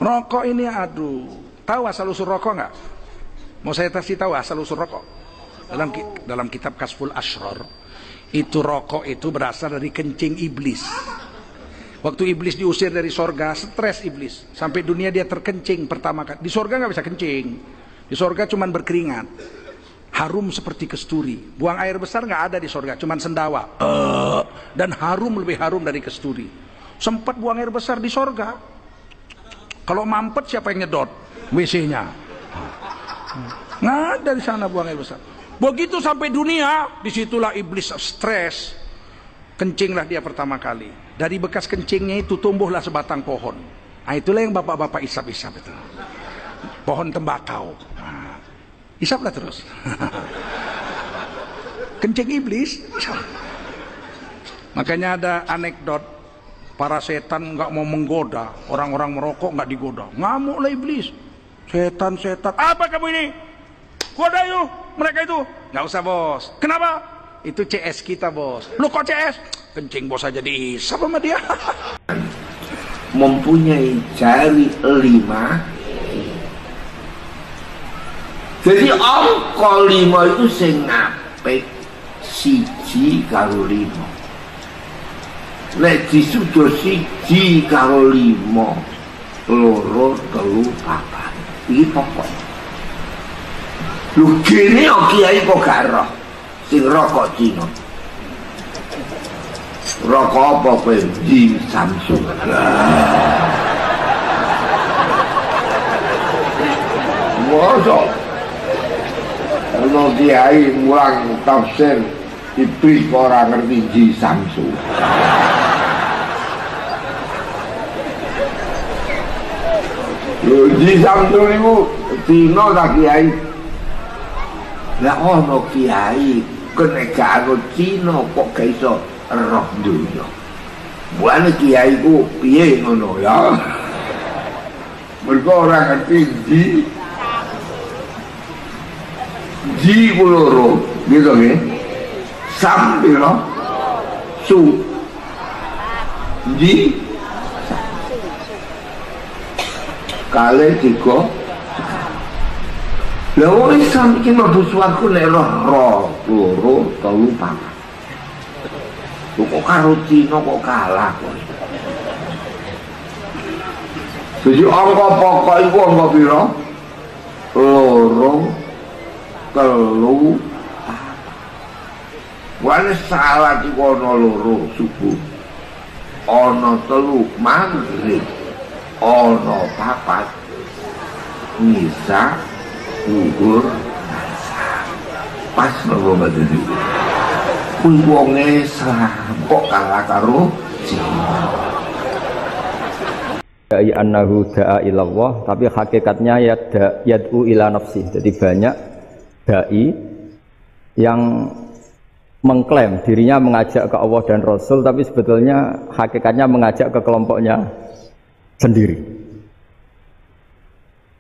Rokok ini aduh, tahu asal usul rokok nggak? Mau saya kasih tahu asal usul rokok? Dalam kitab Kasful Asrar, itu rokok itu berasal dari kencing iblis. Waktu iblis diusir dari sorga, stres iblis. Sampai dunia dia terkencing pertama kali. Di sorga nggak bisa kencing. Di sorga cuman berkeringat. Harum seperti kesturi. Buang air besar nggak ada di sorga, cuman sendawa. Dan harum lebih harum dari kesturi. Sempat buang air besar di sorga. Kalau mampet siapa yang nyedot WC-nya? Nggak ada di sana buang air besar. Begitu sampai dunia, disitulah iblis stres. Kencinglah dia pertama kali. Dari bekas kencingnya itu tumbuhlah sebatang pohon. Nah, itulah yang bapak-bapak isap-isap itu. Pohon tembakau. Nah, isaplah terus. Kencing iblis. Isap. Makanya ada anekdot, para setan nggak mau menggoda orang-orang merokok, nggak digoda. Ngamuklah iblis. Setan. Apa kamu ini? Goda yuk mereka itu. Nggak usah bos. Kenapa? Itu CS kita bos. Lu kok CS? Kencing bos aja diisap sama dia. Mempunyai jari 5. Jadi angka 5 itu sing apik 1 karo 5. Nek disudo 1 karo 5, 2, 3, 4. Iki pokok. Lu gini kok kiai kok gak roh sing rokok Cina. Rokok apa kowe di Samsung? Mosok ono kiai mulang tafsir iblis ora ngerti di Samsung. Di Samsung itu Cina tak kiai. Lah ono kiai kenekaan Cina kok gak iso roh dunya. Buane kiai ku piye ngono ya. Mergo ora ngerti ji kuloro gitu nggih. Sambil su ji kale tiga. Lah wong Islam iki mlebu swarga nek roh 2, 3, 4. Kok karo Cina kok kalah kok. Jadi angka pokok iku angka pira? 2, 3, 4. Wale salat iku ana 2 subuh. Ana 3 maghrib. Ana 4 nisa. Gugur pas nopo badhe kuwi wong Islam kok kalah karo Cina. Da'i annahu da'a ilallah, tapi hakikatnya ya yad'u ila nafsi. Jadi banyak da'i yang mengklaim dirinya mengajak ke Allah dan Rasul, tapi sebetulnya hakikatnya mengajak ke kelompoknya sendiri.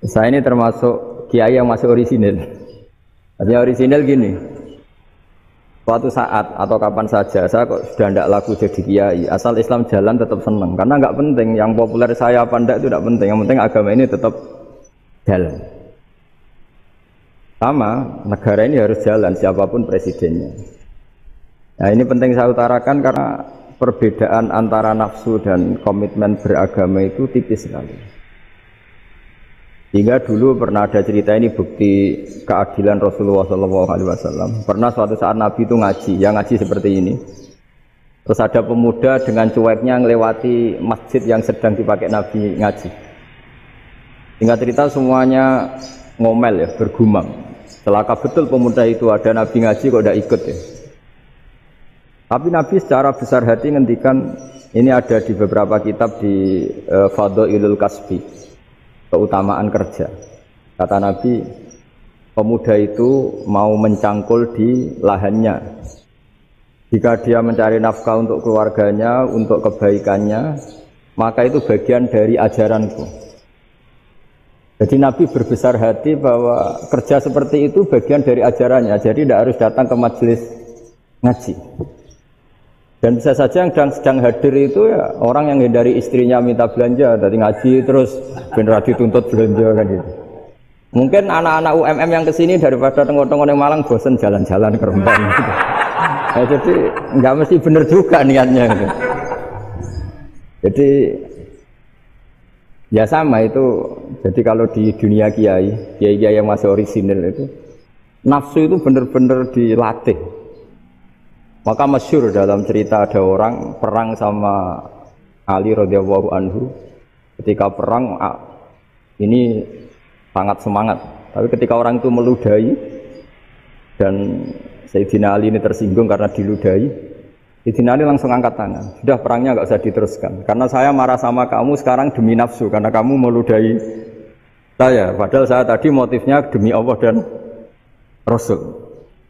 Saya ini termasuk kiai yang masih orisinil. Artinya orisinil gini, suatu saat atau kapan saja saya kok sudah tidak laku jadi kiai, asal Islam jalan tetap senang. Karena nggak penting yang populer saya apa enggak itu tidak penting, yang penting agama ini tetap jalan. Sama, negara ini harus jalan siapapun presidennya. Nah ini penting saya utarakan karena perbedaan antara nafsu dan komitmen beragama itu tipis sekali. Hingga dulu pernah ada cerita, ini bukti keadilan Rasulullah SAW. Pernah suatu saat Nabi itu ngaji, yang ngaji seperti ini. Terus ada pemuda dengan cueknya melewati masjid yang sedang dipakai Nabi ngaji. Hingga cerita semuanya ngomel ya, bergumam. Celaka betul pemuda itu, ada Nabi ngaji kok tidak ikut ya. Tapi Nabi secara besar hati ngendikan, ini ada di beberapa kitab di Fadhailul Kasbi. Keutamaan kerja. Kata Nabi, pemuda itu mau mencangkul di lahannya. Jika dia mencari nafkah untuk keluarganya, untuk kebaikannya, maka itu bagian dari ajaranku. Jadi Nabi berbesar hati bahwa kerja seperti itu bagian dari ajarannya. Jadi tidak harus datang ke majelis ngaji. Dan bisa saja yang sedang hadir itu ya orang yang hindari istrinya minta belanja dari ngaji terus bener dituntut belanja kan gitu. Mungkin anak-anak UMM yang kesini daripada tengok-tengok yang Malang bosen jalan-jalan ke Rembang gitu. Nah, jadi nggak mesti bener juga niatnya gitu. Jadi ya sama itu. Jadi kalau di dunia kiai yang masih orisinil itu nafsu itu bener-bener dilatih. Maka masyhur dalam cerita ada orang perang sama Ali radhiyallahu anhu. Ketika perang ini sangat semangat. Tapi ketika orang itu meludahi dan Sayyidina Ali ini tersinggung karena diludahi, Sayyidina Ali langsung angkat tangan. Sudah perangnya nggak usah diteruskan. Karena saya marah sama kamu sekarang demi nafsu karena kamu meludahi saya. Padahal saya tadi motifnya demi Allah dan Rasul.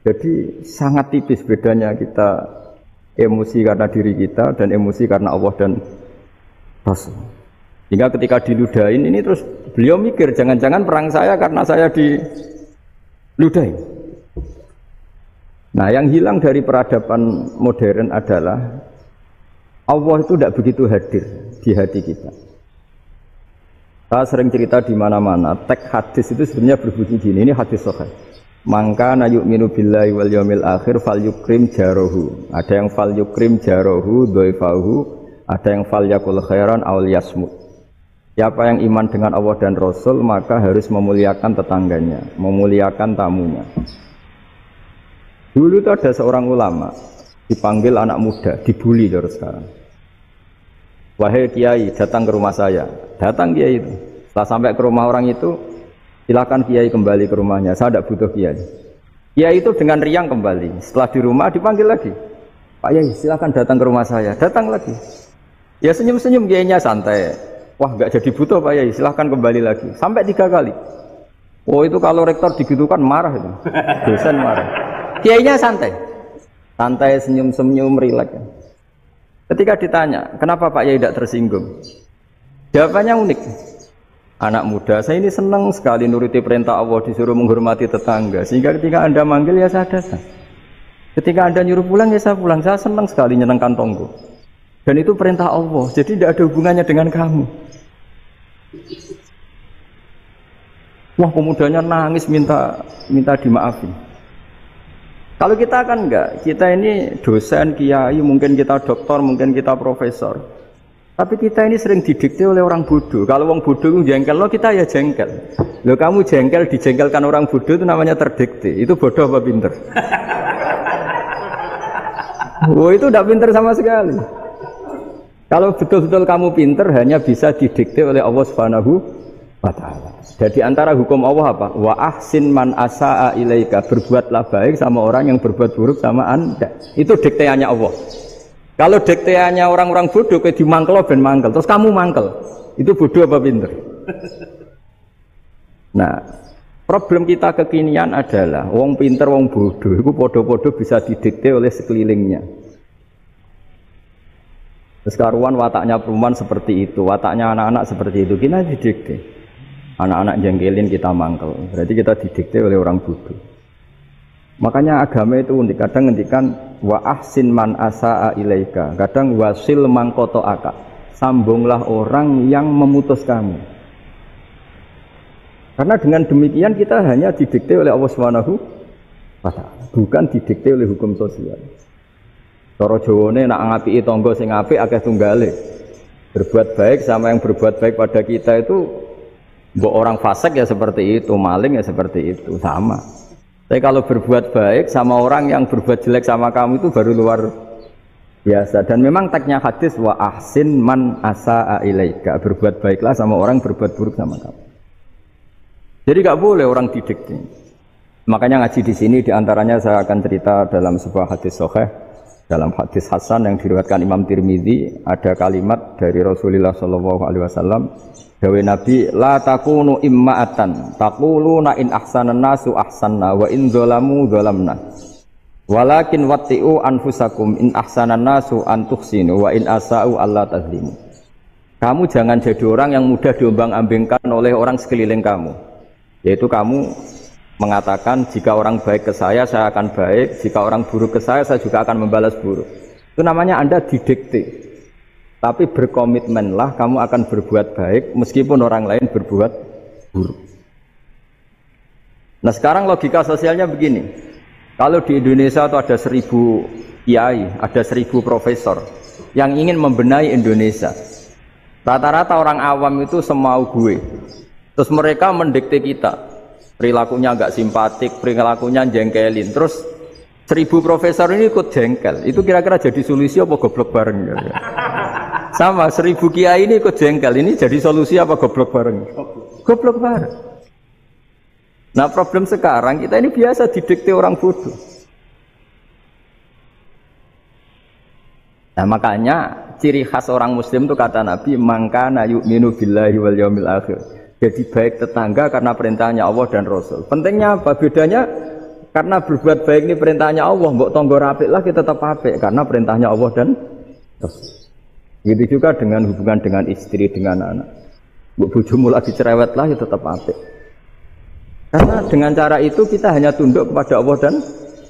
Jadi sangat tipis bedanya kita emosi karena diri kita dan emosi karena Allah dan Rasul. Hingga ketika diludahin ini terus beliau mikir jangan-jangan perang saya karena saya diludahin. Nah yang hilang dari peradaban modern adalah Allah itu tidak begitu hadir di hati kita. Saya sering cerita di mana-mana teks hadis itu sebenarnya berbunyi gini, ini hadis sahih. Mangka na yu'minu billahi wal yaumil akhir fal yukrim jarohu. Ada yang fal yukrim jarohu dhaifahu, ada yang fal yakul khairan aw yasmut. Siapa yang iman dengan Allah dan Rasul maka harus memuliakan tetangganya, memuliakan tamunya. Dulu itu ada seorang ulama dipanggil anak muda, dibully terus sekarang. Wahai kiai, datang ke rumah saya. Datang kiai itu. Setelah sampai ke rumah orang itu, silakan kiai kembali ke rumahnya, saya tidak butuh kiai. Kiai itu dengan riang kembali. Setelah di rumah dipanggil lagi, Pak Yai silakan datang ke rumah saya. Datang lagi. Ya senyum-senyum kiainya santai. Wah nggak jadi butuh Pak Yai, silakan kembali lagi. Sampai 3 kali. Oh itu kalau rektor digitukan marah itu. Dosen marah. Kiainya santai. Santai senyum-senyum rileks. Ketika ditanya, kenapa Pak Yai tidak tersinggung? Jawabannya unik. Anak muda, saya ini senang sekali nuruti perintah Allah, disuruh menghormati tetangga. Sehingga ketika Anda manggil ya saya datang. Ketika Anda nyuruh pulang ya saya pulang. Saya senang sekali nyenangkan tonggo. Dan itu perintah Allah, jadi tidak ada hubungannya dengan kamu. Wah pemudanya nangis minta dimaafin. Kalau kita kan enggak, kita ini dosen, kiai, mungkin kita doktor, mungkin kita profesor. Tapi kita ini sering didikte oleh orang bodoh. Kalau orang bodoh itu jengkel, lo kita ya jengkel. Lo kamu jengkel, dijengkelkan orang bodoh itu namanya terdikte. Itu bodoh apa pinter? Oh itu tidak pinter sama sekali. Kalau betul-betul kamu pinter, hanya bisa didikte oleh Allah Subhanahu wa Ta'ala. Jadi antara hukum Allah apa? Wa ahsin man asa'a ilaika. Berbuatlah baik sama orang yang berbuat buruk sama Anda. Itu dikteannya Allah. Kalau dikteannya orang-orang bodoh kayak dimangkel ben mangkel, terus kamu mangkel, itu bodoh apa pinter? Nah, problem kita kekinian adalah wong pinter, wong bodoh, itu podo-podo bisa didikte oleh sekelilingnya. Terus karuan wataknya perumahan seperti itu, wataknya anak-anak seperti itu, kita didikte. Anak-anak jengkelin kita mangkel, berarti kita didikte oleh orang bodoh. Makanya agama itu unik, kadang ngendikan wa ahsin man asa'a ilaika, kadang wasil man qata'aka, sambunglah orang yang memutus kamu. Karena dengan demikian kita hanya didikte oleh Allah Subhanahu wa Ta'ala, bukan didikte oleh hukum sosial. Cara Jawane nak ngapiki tangga sing apik akeh tunggale. Berbuat baik sama yang berbuat baik pada kita itu mbok orang fasik ya seperti itu, maling ya seperti itu, sama. Tapi kalau berbuat baik sama orang yang berbuat jelek sama kamu itu baru luar biasa. Dan memang teksnya hadis wa ahsin man asa'a ilaika, berbuat baiklah sama orang berbuat buruk sama kamu. Jadi nggak boleh orang didikte. Makanya ngaji di sini diantaranya saya akan cerita dalam sebuah hadis sahih, dalam hadis hasan yang diriwayatkan Imam Tirmidzi ada kalimat dari Rasulullah SAW. Dawe Nabi, la takunu imma'atan, taquluna in ahsanan nasu ahsanna wa in dzalamu dzalamna. Walakin watti'u anfusakum in ahsanan nasu an tuhsinu wa in asa'u alla tazlimu. Kamu jangan jadi orang yang mudah diombang-ambingkan oleh orang sekeliling kamu. Yaitu kamu mengatakan jika orang baik ke saya akan baik, jika orang buruk ke saya juga akan membalas buruk. Itu namanya Anda didikte. Tapi berkomitmenlah kamu akan berbuat baik meskipun orang lain berbuat buruk. Nah sekarang logika sosialnya begini. Kalau di Indonesia itu ada 1000 kiai, ada 1000 profesor yang ingin membenahi Indonesia. Rata-rata orang awam itu semau gue. Terus mereka mendikte kita. Perilakunya agak simpatik, perilakunya jengkelin. Terus 1000 profesor ini ikut jengkel. Itu kira-kira jadi solusi apa goblok bareng? Sama 1000 kiai ini ikut jengkel. Ini jadi solusi apa goblok bareng? Goblok bareng. Nah problem sekarang kita ini biasa didikte orang bodoh. Nah makanya ciri khas orang muslim itu kata Nabi mangkana yu'minu billahi wal yaumil akhir. Jadi baik tetangga karena perintahnya Allah dan Rasul. Pentingnya apa? Bedanya karena berbuat baik ini perintahnya Allah, mbok tonggo apik lah kita tetap apik karena perintahnya Allah dan Rasul. Begitu juga dengan hubungan dengan istri, dengan anak. Mbok bojomu lagi cerewet lah ya tetap apik. Karena dengan cara itu kita hanya tunduk kepada Allah dan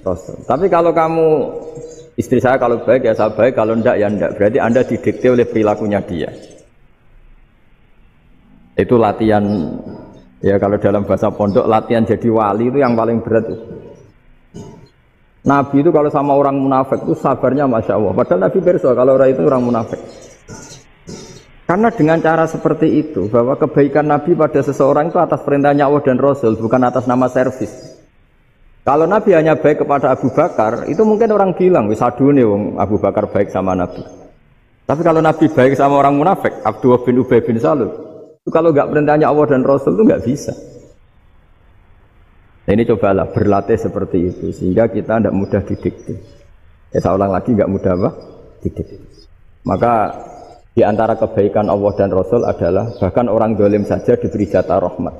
Rasul. Tapi kalau kamu istri saya kalau baik ya saya baik, kalau enggak ya enggak. Berarti Anda didikte oleh perilakunya dia. Itu latihan, ya kalau dalam bahasa pondok latihan jadi wali itu yang paling berat itu. Nabi itu kalau sama orang munafik itu sabarnya Masya Allah. Padahal Nabi berso kalau orang itu orang munafik. Karena dengan cara seperti itu bahwa kebaikan Nabi pada seseorang itu atas perintahnya Allah dan Rasul, bukan atas nama servis. Kalau Nabi hanya baik kepada Abu Bakar, itu mungkin orang bilang wis adune wong Abu Bakar baik sama Nabi. Tapi kalau Nabi baik sama orang munafik, Abdullah bin Ubay bin Salul, itu kalau nggak perintahnya Allah dan Rasul itu nggak bisa. Nah, ini cobalah berlatih seperti itu sehingga kita tidak mudah didikte. Ya saya ulang lagi nggak mudah apa? Didikte. Maka di antara kebaikan Allah dan Rasul adalah bahkan orang dolim saja diberi jatah rahmat.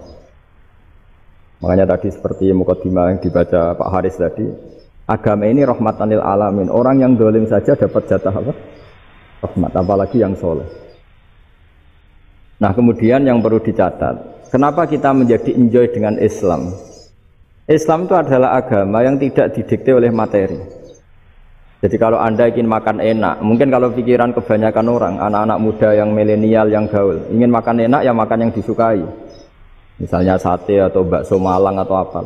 Makanya tadi seperti mukadimah yang dibaca Pak Haris tadi, agama ini rahmatan lil alamin. Orang yang dolim saja dapat jatah apa? Rahmat, apalagi yang soleh. Nah kemudian yang perlu dicatat, kenapa kita menjadi enjoy dengan Islam? Islam itu adalah agama yang tidak didikte oleh materi. Jadi kalau Anda ingin makan enak, mungkin kalau pikiran kebanyakan orang, anak-anak muda yang milenial, yang gaul, ingin makan enak ya makan yang disukai. Misalnya sate atau bakso Malang atau apa.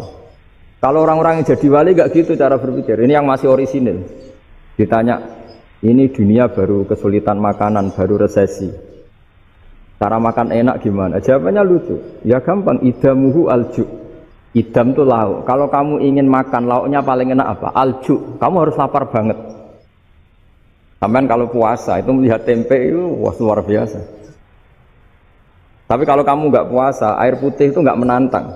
Kalau orang-orang yang jadi wali gak gitu cara berpikir. Ini yang masih orisinil. Ditanya, ini dunia baru kesulitan makanan, baru resesi. Cara makan enak gimana? Jawabannya lucu. Ya gampang, idamuhu alju. Idam itu lauk. Kalau kamu ingin makan lauknya paling enak apa? Alju. Kamu harus lapar banget. Sampai kalau puasa itu melihat tempe itu wah luar biasa. Tapi kalau kamu nggak puasa, air putih itu nggak menantang.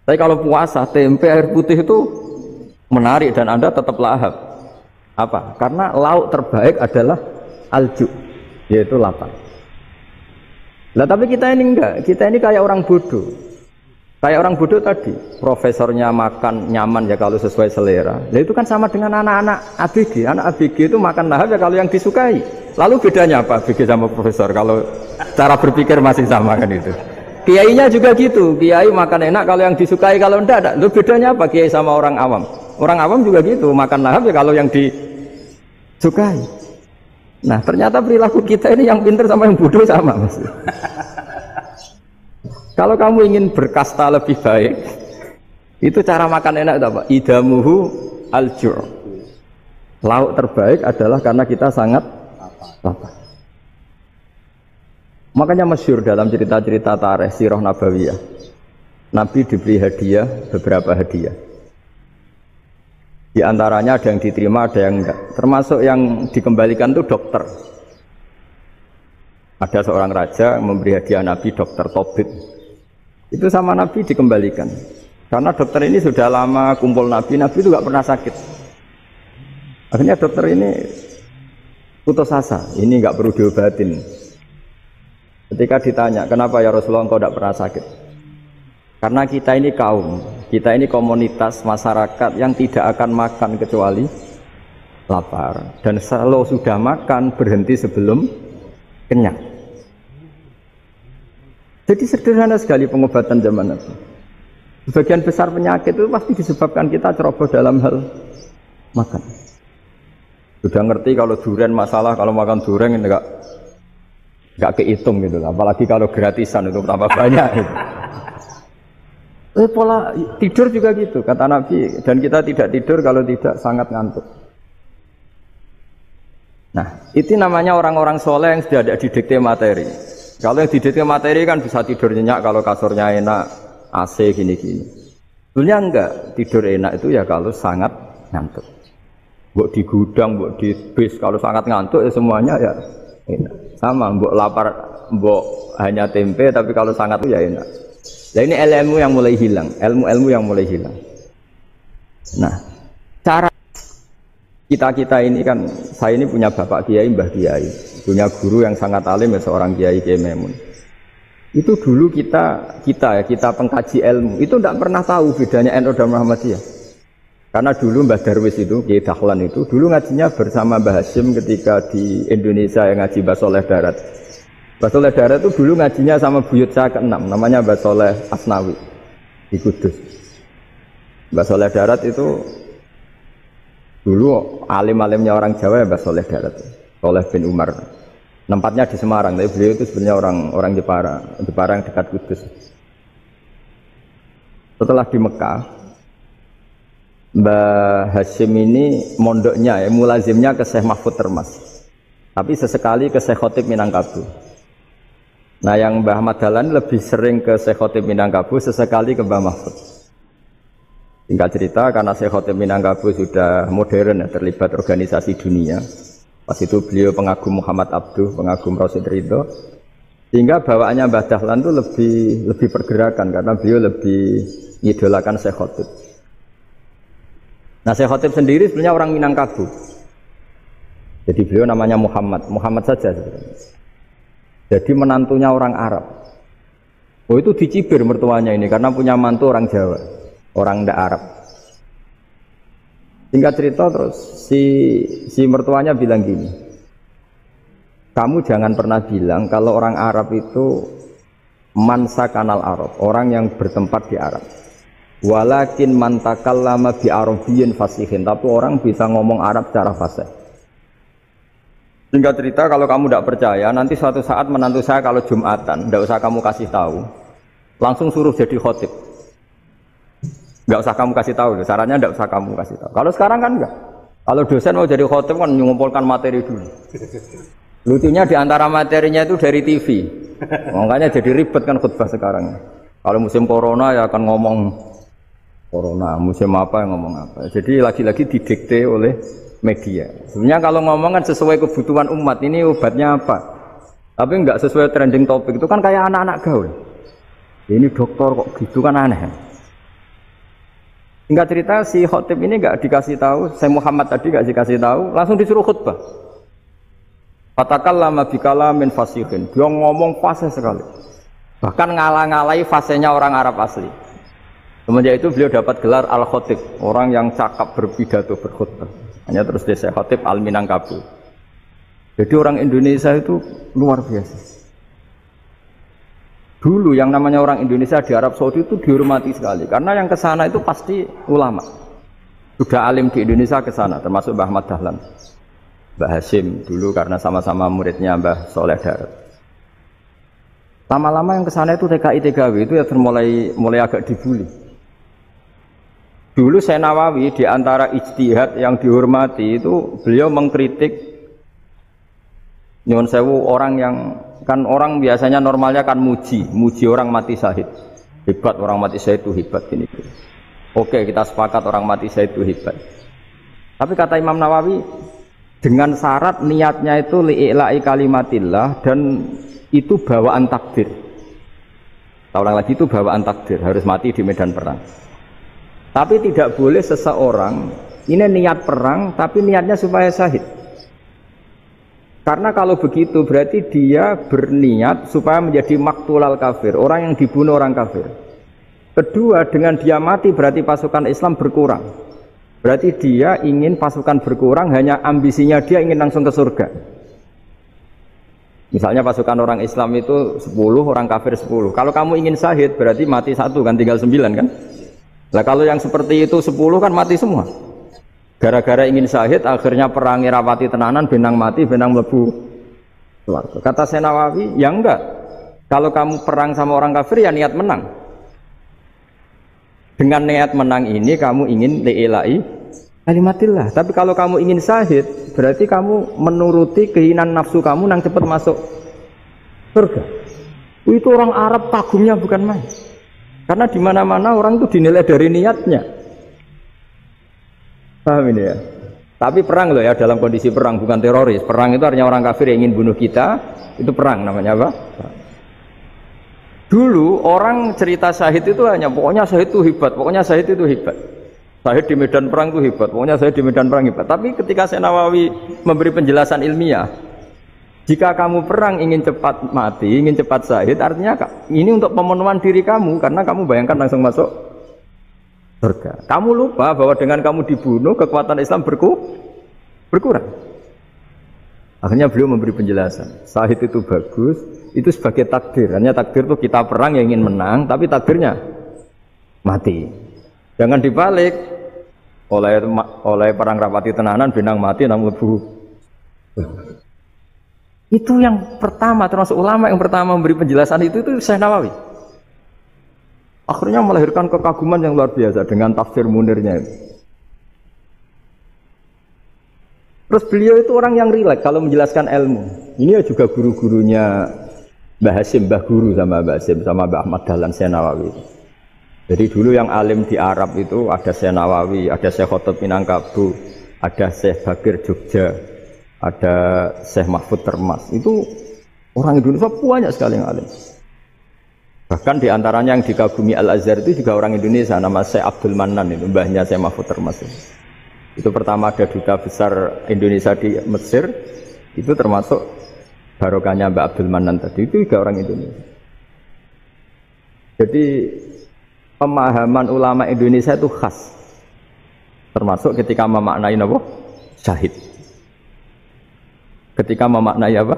Tapi kalau puasa, tempe, air putih itu menarik dan Anda tetap lahap. Apa? Karena lauk terbaik adalah alju, yaitu lapar. Nah tapi kita ini enggak, kita ini kayak orang bodoh. Kayak orang bodoh tadi, profesornya makan nyaman ya kalau sesuai selera. Nah itu kan sama dengan anak-anak ABG. Anak ABG itu makan lahap ya kalau yang disukai. Lalu bedanya apa ABG sama profesor? Kalau cara berpikir masih sama kan itu. Kiainya juga gitu. Kiai makan enak kalau yang disukai, kalau enggak. Lalu bedanya apa kiai sama orang awam? Orang awam juga gitu, makan lahap ya kalau yang disukai. Nah ternyata perilaku kita ini yang pintar sama yang bodoh sama mas. Kalau kamu ingin berkasta lebih baik, itu cara makan enak itu apa? Idamuhu al-ju'. Lauk terbaik adalah karena kita sangat lapar. Makanya masyhur dalam cerita-cerita tarikh sirah nabawiyah. Nabi diberi hadiah, beberapa hadiah. Di antaranya ada yang diterima, ada yang enggak. Termasuk yang dikembalikan itu dokter. Ada seorang raja memberi hadiah Nabi dokter Tobit. Itu sama Nabi dikembalikan. Karena dokter ini sudah lama kumpul Nabi itu nggak pernah sakit. Akhirnya dokter ini putus asa, ini nggak perlu diobatin. Ketika ditanya, kenapa ya Rasulullah engkau tidak pernah sakit? Karena kita ini kaum, kita ini komunitas masyarakat yang tidak akan makan kecuali lapar. Dan kalau sudah makan berhenti sebelum kenyang. Jadi sederhana sekali pengobatan zaman Nabi. Sebagian besar penyakit itu pasti disebabkan kita ceroboh dalam hal makan. Sudah ngerti kalau durian masalah, kalau makan durian enggak kehitung gitu lah. Apalagi kalau gratisan itu tambah banyak gitu. Pola tidur juga gitu kata Nabi, dan kita tidak tidur kalau tidak sangat ngantuk. Nah, itu namanya orang-orang soleh yang sudah ada didikte materi. Kalau yang didikte materi kan bisa tidur nyenyak kalau kasurnya enak, AC gini-gini. Sebenarnya enggak, tidur enak itu ya kalau sangat ngantuk. Mbok di gudang, mbok di bis, kalau sangat ngantuk ya semuanya ya enak. Sama, mbok lapar, mbok hanya tempe, tapi kalau sangat itu ya enak. Nah ini ilmu yang mulai hilang, ilmu-ilmu yang mulai hilang. Nah, cara kita ini kan, saya ini punya bapak kiai, mbah kiai, punya guru yang sangat alim ya seorang kiai Memun. Itu dulu kita pengkaji ilmu, itu tidak pernah tahu bedanya NU dan Muhammadiyah. Karena dulu Mbah Darwis itu, Kiai Dahlan itu, dulu ngajinya bersama Mbah Hasyim ketika di Indonesia yang ngaji Mbah Soleh Darat. Mbah Soleh Darat itu dulu ngajinya sama buyut saya ke-6, namanya Mbah Soleh Asnawi di Kudus. Mbah Soleh Darat itu dulu alim-alimnya orang Jawa ya Mbah Soleh Darat, Soleh bin Umar. Tempatnya di Semarang, tapi beliau itu sebenarnya orang Jepara yang dekat Kudus. Setelah di Mekah, Mbah Hasyim ini mondoknya ya, mulazimnya ke Syekh Mahfud Termas. Tapi sesekali ke Syekh Khotib Minangkabau. Nah yang Mbah Ahmad Dahlan lebih sering ke Syekh Khotib Minangkabau, sesekali ke Mbah Mahfud. Singkat cerita, karena Syekh Khotib Minangkabau sudah modern ya, terlibat organisasi dunia. Pas itu beliau pengagum Muhammad Abduh, pengagum Rasid Ridho. Sehingga bawaannya Mbah Dahlan itu lebih pergerakan karena beliau lebih ngidolakan Syekh Khotib. Nah Syekh Khotib sendiri sebenarnya orang Minangkabau. Jadi beliau namanya Muhammad saja sebenarnya. Jadi menantunya orang Arab. Oh itu dicibir mertuanya ini karena punya mantu orang Jawa, orang ndak Arab. Singkat cerita terus si mertuanya bilang gini, kamu jangan pernah bilang kalau orang Arab itu mansa kanal Arab, orang yang bertempat di Arab. Walakin man takallama bi arabiyyin fasihin, tapi orang bisa ngomong Arab secara fasih. Singkat cerita, kalau kamu tidak percaya, nanti suatu saat menantu saya kalau Jumatan, tidak usah kamu kasih tahu, langsung suruh jadi khotib. Tidak usah kamu kasih tahu, sarannya tidak usah kamu kasih tahu. Kalau sekarang kan enggak. Kalau dosen mau jadi khotib kan mengumpulkan materi dulu. Lucunya di antara materinya itu dari TV, makanya jadi ribet kan khutbah sekarang. Kalau musim corona ya akan ngomong corona, musim apa yang ngomong apa. Jadi lagi-lagi didikte oleh media. Sebenarnya kalau ngomong kan sesuai kebutuhan umat, ini obatnya apa. Tapi enggak sesuai trending topik, itu kan kayak anak-anak gaul. Ini dokter kok gitu kan aneh. Singkat cerita si khotib ini enggak dikasih tahu, saya Muhammad tadi enggak dikasih tahu, langsung disuruh khutbah. Fatakallama bikalamin fasihin. Dia ngomong fasih sekali. Bahkan ngalah-ngalahi fasihnya orang Arab asli. Semenjak itu beliau dapat gelar Al-Khotib, orang yang cakap berpidato berkhutbah. Hanya terus desa Khotib Al-Minangkabau. Jadi orang Indonesia itu luar biasa. Dulu yang namanya orang Indonesia di Arab Saudi itu dihormati sekali, karena yang ke sana itu pasti ulama. Sudah alim di Indonesia ke sana, termasuk Mbah Ahmad Dahlan, Mbah Hasyim dulu karena sama-sama muridnya Mbah Soleh Darat. Lama-lama yang ke sana itu TKI TKW itu ya mulai agak dibully. Dulu Syekh Nawawi di antara ijtihad yang dihormati itu beliau mengkritik nyuwun sewu orang yang kan orang biasanya normalnya kan muji orang mati syahid. Hebat orang mati syahid itu hebat gini. Oke, kita sepakat orang mati syahid itu hebat. Tapi kata Imam Nawawi dengan syarat niatnya itu li'ila'i kalimatillah dan itu bawaan takdir. Saya ulang lagi, itu bawaan takdir, harus mati di medan perang. Tapi tidak boleh seseorang ini niat perang tapi niatnya supaya syahid. Karena kalau begitu berarti dia berniat supaya menjadi maktulal kafir, orang yang dibunuh orang kafir. Kedua, dengan dia mati berarti pasukan Islam berkurang. Berarti dia ingin pasukan berkurang, hanya ambisinya dia ingin langsung ke surga. Misalnya pasukan orang Islam itu 10, orang kafir 10. Kalau kamu ingin syahid berarti mati 1 kan, tinggal 9 kan. Lah kalau yang seperti itu 10 kan mati semua. Gara-gara ingin syahid, akhirnya perang rapati tenanan, benang mati, benang mlebu swarga. Kata Senawawi, ya enggak. Kalau kamu perang sama orang kafir, ya niat menang. Dengan niat menang ini, kamu ingin li'ilai kalimatillah. Tapi kalau kamu ingin syahid, berarti kamu menuruti keinginan nafsu kamu yang cepat masuk surga. Itu orang Arab kagumnya bukan main. Karena di mana-mana orang itu dinilai dari niatnya. Paham ini ya? Tapi perang loh ya, dalam kondisi perang, bukan teroris. Perang itu artinya orang kafir yang ingin bunuh kita, itu perang namanya apa? Dulu orang cerita syahid itu hanya pokoknya syahid itu hebat, pokoknya syahid itu hebat. Syahid di medan perang itu hebat, pokoknya syahid di medan perang hebat. Tapi ketika Senawawi memberi penjelasan ilmiah, jika kamu perang ingin cepat mati, ingin cepat syahid, artinya ini untuk pemenuhan diri kamu, karena kamu bayangkan langsung masuk surga. Kamu lupa bahwa dengan kamu dibunuh, kekuatan Islam berkurang. Akhirnya beliau memberi penjelasan. Syahid itu bagus, itu sebagai takdir. Hanya takdir itu kita perang yang ingin menang, tapi takdirnya mati. Jangan dibalik. Oleh perang rapati tenanan, benang mati, namun lebu. Itu yang pertama, termasuk ulama yang pertama memberi penjelasan itu Syekh Nawawi. Akhirnya melahirkan kekaguman yang luar biasa dengan tafsir Munirnya. Terus beliau itu orang yang rileks kalau menjelaskan ilmu. Ini juga guru-gurunya Mbah Hasim, Mbah Guru sama Mbah Hasim sama Mbah Ahmad Dahlan Syekh Nawawi. Jadi dulu yang alim di Arab itu ada Syekh Nawawi, ada Syekh Khotib Minangkabau, ada Syekh Bakir Jogja, ada Syekh Mahfud Termas. Itu orang Indonesia banyak sekali yang alim. Bahkan diantaranya yang dikagumi Al-Azhar itu juga orang Indonesia, nama Syekh Abdul Manan, itu mbahnya Syekh Mahfud Termas. Itu pertama ada duta besar Indonesia di Mesir, itu termasuk barokahnya Mbak Abdul Manan tadi, itu juga orang Indonesia. Jadi pemahaman ulama Indonesia itu khas, termasuk ketika memaknai apa? Syahid. Ketika memaknai apa?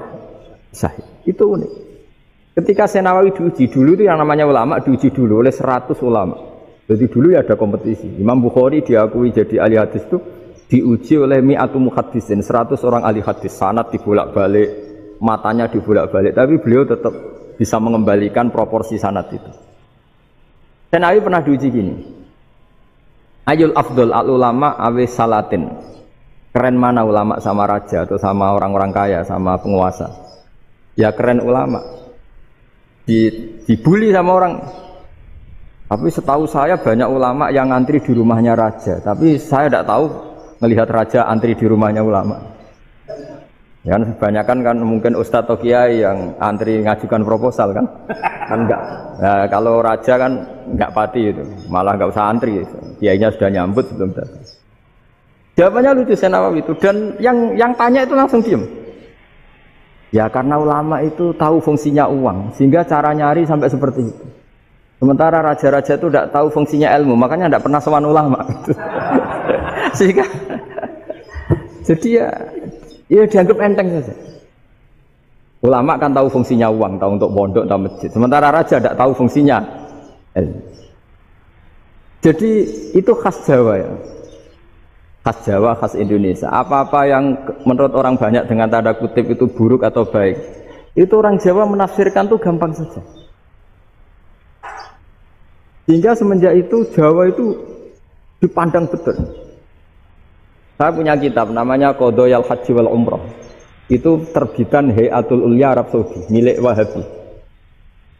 Syahid. Itu unik. Ketika Senawawi diuji dulu itu yang namanya ulama diuji dulu oleh 100 ulama. Jadi dulu ya ada kompetisi. Imam Bukhari diakui jadi ahli hadis itu diuji oleh mi'atu muhaddisin, 100 orang ahli hadis. Sanad dibolak-balik, matanya dibolak-balik, tapi beliau tetap bisa mengembalikan proporsi sanad itu. Senawawi pernah diuji gini. Ayul afdol al ulama awe salatin. Keren mana ulama sama raja atau sama orang-orang kaya, sama penguasa? Ya keren ulama. Dibully sama orang. Tapi setahu saya banyak ulama yang antri di rumahnya raja, tapi saya tidak tahu melihat raja antri di rumahnya ulama. Ya kan kebanyakan kan mungkin ustadz atau kiai yang antri ngajukan proposal kan enggak. Nah, kalau raja kan enggak pati itu, malah enggak usah antri, kiainya sudah nyambut sebelum datang. Jawabannya lucu Senawawi itu, dan yang tanya itu langsung diam. Ya karena ulama itu tahu fungsinya uang, sehingga cara nyari sampai seperti itu. Sementara raja-raja itu tidak tahu fungsinya ilmu, makanya tidak pernah sowan ulama. Sehingga jadi ya dianggap enteng saja. Ulama kan tahu fungsinya uang, tahu untuk pondok, tahu masjid. Sementara raja tidak tahu fungsinya ilmu. Jadi itu khas Jawa ya. Khas Jawa, khas Indonesia. Apa-apa yang menurut orang banyak dengan tanda kutip itu buruk atau baik, itu orang Jawa menafsirkan itu gampang saja. Hingga semenjak itu Jawa itu dipandang betul. Saya punya kitab namanya Qadayal Haji wal Umrah. Itu terbitan Hayatul Ulya Arab Saudi, milik Wahabi.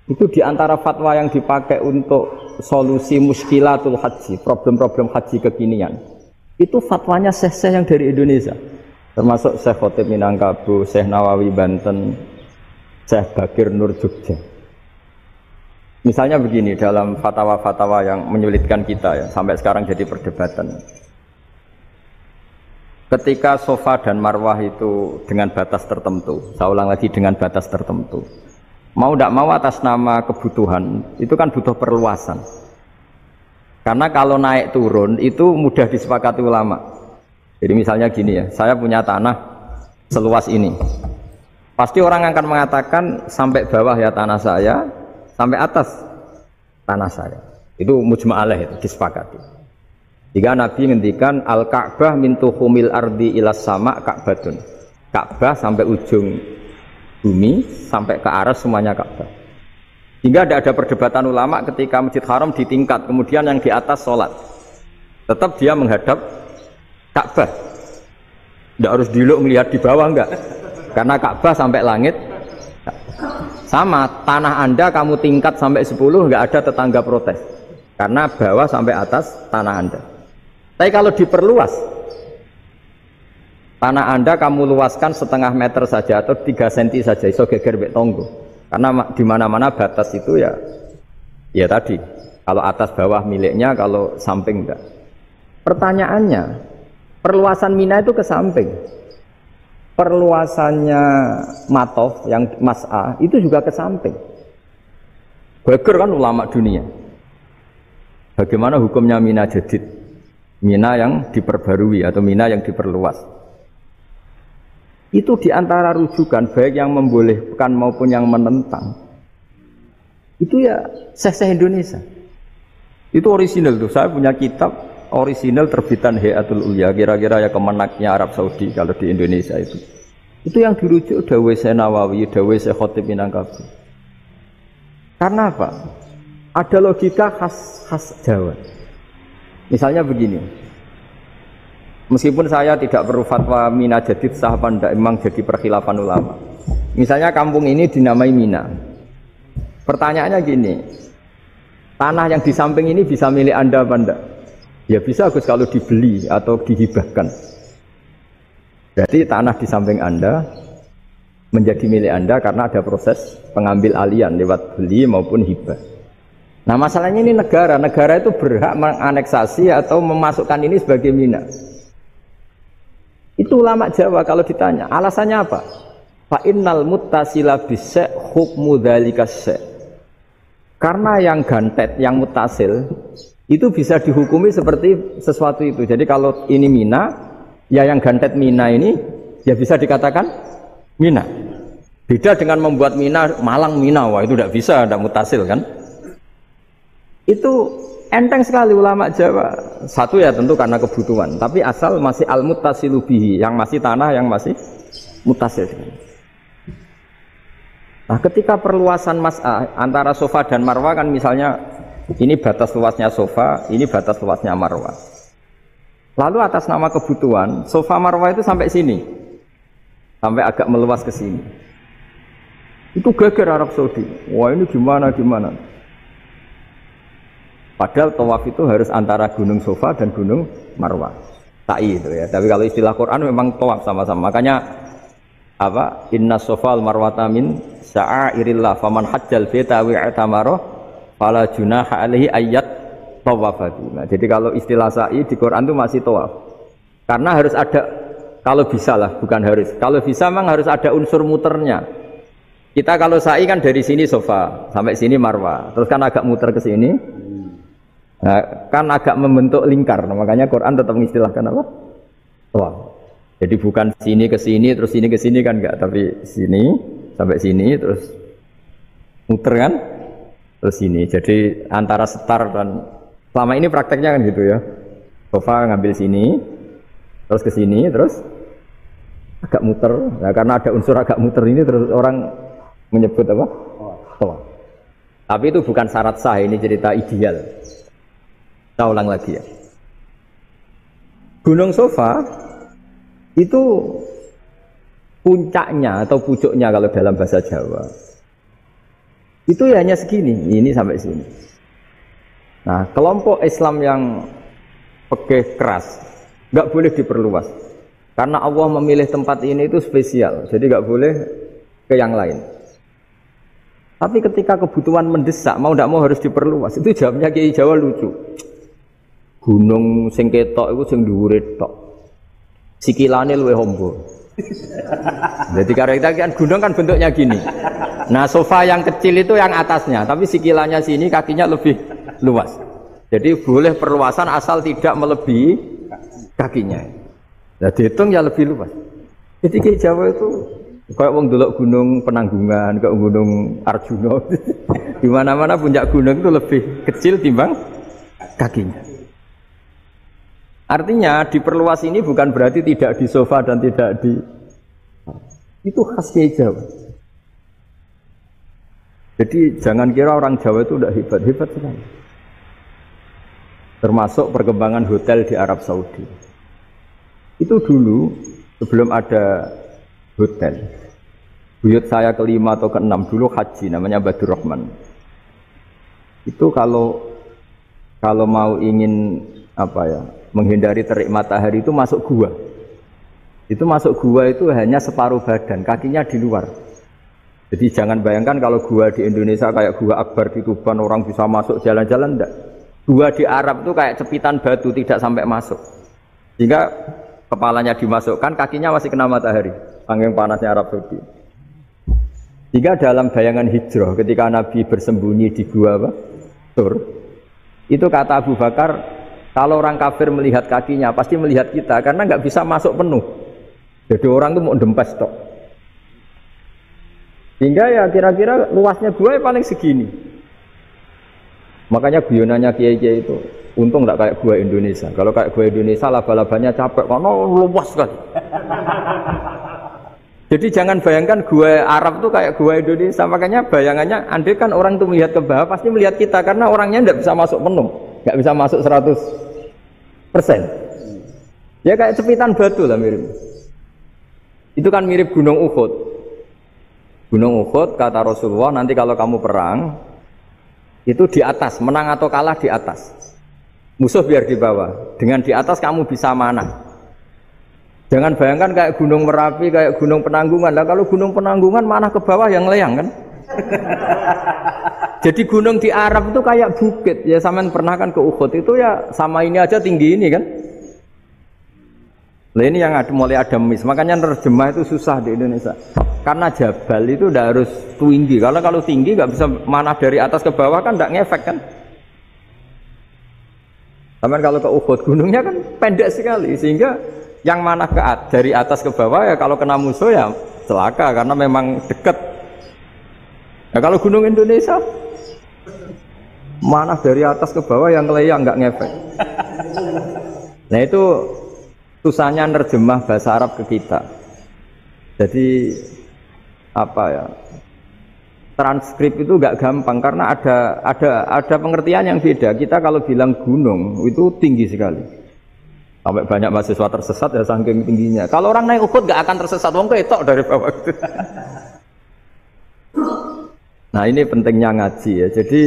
Itu diantara fatwa yang dipakai untuk solusi muskilatul haji, problem-problem haji kekinian. Itu fatwanya syekh-syekh yang dari Indonesia, termasuk Syekh Khotib Minangkabau, Syekh Nawawi Banten, Syekh Bakir Nur Jogja. Misalnya begini, dalam fatwa-fatwa yang menyulitkan kita ya, sampai sekarang jadi perdebatan. Ketika Sofa dan Marwah itu dengan batas tertentu, saya ulang lagi dengan batas tertentu, mau tidak mau atas nama kebutuhan, itu kan butuh perluasan. Karena kalau naik turun itu mudah disepakati ulama. Jadi misalnya gini ya, saya punya tanah seluas ini. Pasti orang akan mengatakan sampai bawah ya tanah saya, sampai atas tanah saya. Itu mujma' alaih, itu disepakati. Jika Nabi ngendikan al-Ka'bah min tuhumil ardi ilas sama Ka'batun. Ka'bah sampai ujung bumi sampai ke aras semuanya Ka'bah. Hingga tidak ada perdebatan ulama ketika Masjid Haram di tingkat, kemudian yang di atas sholat. Tetap dia menghadap Ka'bah. Tidak harus diluk melihat di bawah, enggak. Karena Ka'bah sampai langit. Sama, tanah Anda kamu tingkat sampai 10, enggak ada tetangga protes. Karena bawah sampai atas tanah Anda. Tapi kalau diperluas, tanah Anda kamu luaskan setengah meter saja atau 3 cm saja, iso geger mek tonggo. Karena di mana-mana batas itu ya tadi. Kalau atas bawah miliknya, kalau samping enggak. Pertanyaannya, perluasan Mina itu ke samping. Perluasannya Matof yang Mas'ah itu juga ke samping. Geger kan ulama dunia. Bagaimana hukumnya Mina Jadid? Mina yang diperbarui atau Mina yang diperluas. Itu diantara rujukan baik yang membolehkan maupun yang menentang. Itu ya Syekh Indonesia. Itu original tuh. Saya punya kitab original terbitan Hayatul Ulya, kira-kira ya kemenaknya Arab Saudi kalau di Indonesia itu. Itu yang dirujuk Dawai Syekh Nawawi, Dawai Syekh Khatib Minangkabau. Karena apa? Ada logika khas Jawa. Misalnya begini, meskipun saya tidak perlu fatwa Mina Jadid sah apa enggak, memang jadi perkhilafan ulama. Misalnya kampung ini dinamai Mina. Pertanyaannya gini, tanah yang di samping ini bisa milik Anda apa enggak? Ya bisa Gus kalau dibeli atau dihibahkan. Berarti tanah di samping Anda menjadi milik Anda karena ada proses pengambil alian lewat beli maupun hibah. Nah masalahnya ini negara itu berhak menganeksasi atau memasukkan ini sebagai Mina. Itu ulama Jawa kalau ditanya, alasannya apa? Fa innal muttasila bis-syai' hukmu dzalika syai'. Karena yang gantet, yang mutasil itu bisa dihukumi seperti sesuatu itu. Jadi kalau ini Mina, ya yang gantet Mina ini ya bisa dikatakan Mina. Beda dengan membuat Mina Malang Mina, wah itu tidak bisa, tidak mutasil kan? Itu enteng sekali ulama Jawa. Satu ya tentu karena kebutuhan, tapi asal masih al-muttasilu bihi, yang masih tanah yang masih mutasil. Nah, ketika perluasan Mas'ah antara Sofa dan Marwah kan misalnya ini batas luasnya Sofa, ini batas luasnya Marwah. Lalu atas nama kebutuhan, Sofa Marwah itu sampai sini. Sampai agak meluas ke sini. Itu geger Arab Saudi. Wah, ini gimana? Padahal tawaf itu harus antara Gunung Sofa dan Gunung Marwah. Sa'i itu ya. Tapi kalau istilah Quran memang tawaf sama-sama. Makanya apa? Inna Sofa al-Marwata min sya'airillah faman hajjal baita wa i'tamara fala junaha alaihi ayyat tawafati. Nah, jadi kalau istilah sa'i di Quran itu masih tawaf. Karena harus ada, kalau bisa lah, bukan harus. Kalau bisa memang harus ada unsur muternya. Kita kalau sa'i kan dari sini Sofa sampai sini Marwah. Terus kan agak muter ke sini. Nah, kan agak membentuk lingkar, nah, makanya Quran tetap mengistilahkan apa? Tawaf. Jadi bukan sini ke sini terus sini ke sini kan enggak, tapi sini sampai sini terus muter kan, terus sini. Jadi antara setar dan selama ini prakteknya kan gitu ya. Sofa ngambil sini, terus ke sini, terus agak muter. Nah, karena ada unsur agak muter ini terus orang menyebut apa? Tawaf. Tapi itu bukan syarat sah, ini cerita ideal. Kita ulang lagi ya. Gunung Sofa itu puncaknya atau pucuknya kalau dalam bahasa Jawa itu ya hanya segini, ini sampai sini. Nah, kelompok Islam yang pekeh keras nggak boleh diperluas karena Allah memilih tempat ini itu spesial, jadi nggak boleh ke yang lain. Tapi ketika kebutuhan mendesak, mau tidak mau harus diperluas. Itu jawabnya Kiai Jawa lucu. Gunung sing ketok iku sing dhuwure tok. Sikilane luwih hombo. Jadi karena kita kan gunung kan bentuknya gini. Nah, Sofa yang kecil itu yang atasnya, tapi sikilannya sini kakinya lebih luas. Jadi boleh perluasan asal tidak melebihi kakinya. Nah, dihitung ya lebih luas. Jadi Kiai Jawa itu kayak wong delok gunung Penanggungan, kayak gunung Arjuna. Di mana-mana puncak gunung itu lebih kecil timbang kakinya. Artinya diperluas ini bukan berarti tidak di sofa dan tidak di, itu khas Kiai Jawa. Jadi jangan kira orang Jawa itu udah hebat sekali. Termasuk perkembangan hotel di Arab Saudi. Itu dulu sebelum ada hotel, buyut saya kelima atau keenam dulu haji, namanya Badur Rahman. Itu kalau mau ingin menghindari terik matahari itu masuk gua. Itu masuk gua itu hanya separuh badan, kakinya di luar. Jadi jangan bayangkan kalau gua di Indonesia kayak gua Akbar di Tuban orang bisa masuk jalan-jalan, enggak. Gua di Arab itu kayak cepitan batu, tidak sampai masuk. Sehingga kepalanya dimasukkan, kakinya masih kena matahari, saking panasnya Arab Saudi. Jika dalam bayangan hijrah ketika Nabi bersembunyi di gua Tur, itu kata Abu Bakar, kalau orang kafir melihat kakinya pasti melihat kita karena nggak bisa masuk penuh. Jadi orang itu mau dempes tok. Hingga ya kira-kira luasnya gua paling segini. Makanya guyonannya kiai-kiai itu untung nggak kayak gua Indonesia. Kalau kayak gua Indonesia laba-labanya capek karena luas sekali. Jadi jangan bayangkan gua Arab tuh kayak gua Indonesia. Makanya bayangannya andai kan orang itu melihat ke bawah pasti melihat kita karena orangnya nggak bisa masuk penuh, nggak bisa masuk 100%. Ya kayak cepitan batu lah mirip. Itu kan mirip Gunung Uhud. Gunung Uhud kata Rasulullah, nanti kalau kamu perang itu di atas, menang atau kalah di atas. Musuh biar di bawah. Dengan di atas kamu bisa manah. Jangan bayangkan kayak Gunung Merapi, kayak Gunung Penanggungan. Lah kalau Gunung Penanggungan manah ke bawah yang leyang kan? Jadi gunung di Arab itu kayak bukit. Ya sampean pernah kan ke Uhud itu ya sama ini aja tinggi ini kan? Nah ini yang mulai ada mis. Makanya nerjemah itu susah di Indonesia. Karena jabal itu udah harus tinggi. Kalau tinggi nggak bisa manah dari atas ke bawah kan nggak ngefek kan? Sampai kalau ke Uhud gunungnya kan pendek sekali sehingga yang manah dari atas ke bawah ya kalau kena musuh ya celaka karena memang dekat. Nah kalau gunung Indonesia manah dari atas ke bawah yang keleyang nggak ngefek. Nah itu susahnya nerjemah bahasa Arab ke kita. Jadi transkrip itu nggak gampang karena ada pengertian yang beda. Kita kalau bilang gunung itu tinggi sekali. Sampai banyak mahasiswa tersesat ya saking tingginya. Kalau orang naik Uhud nggak akan tersesat, wong ketok dari bawah gitu. Nah ini pentingnya ngaji ya. Jadi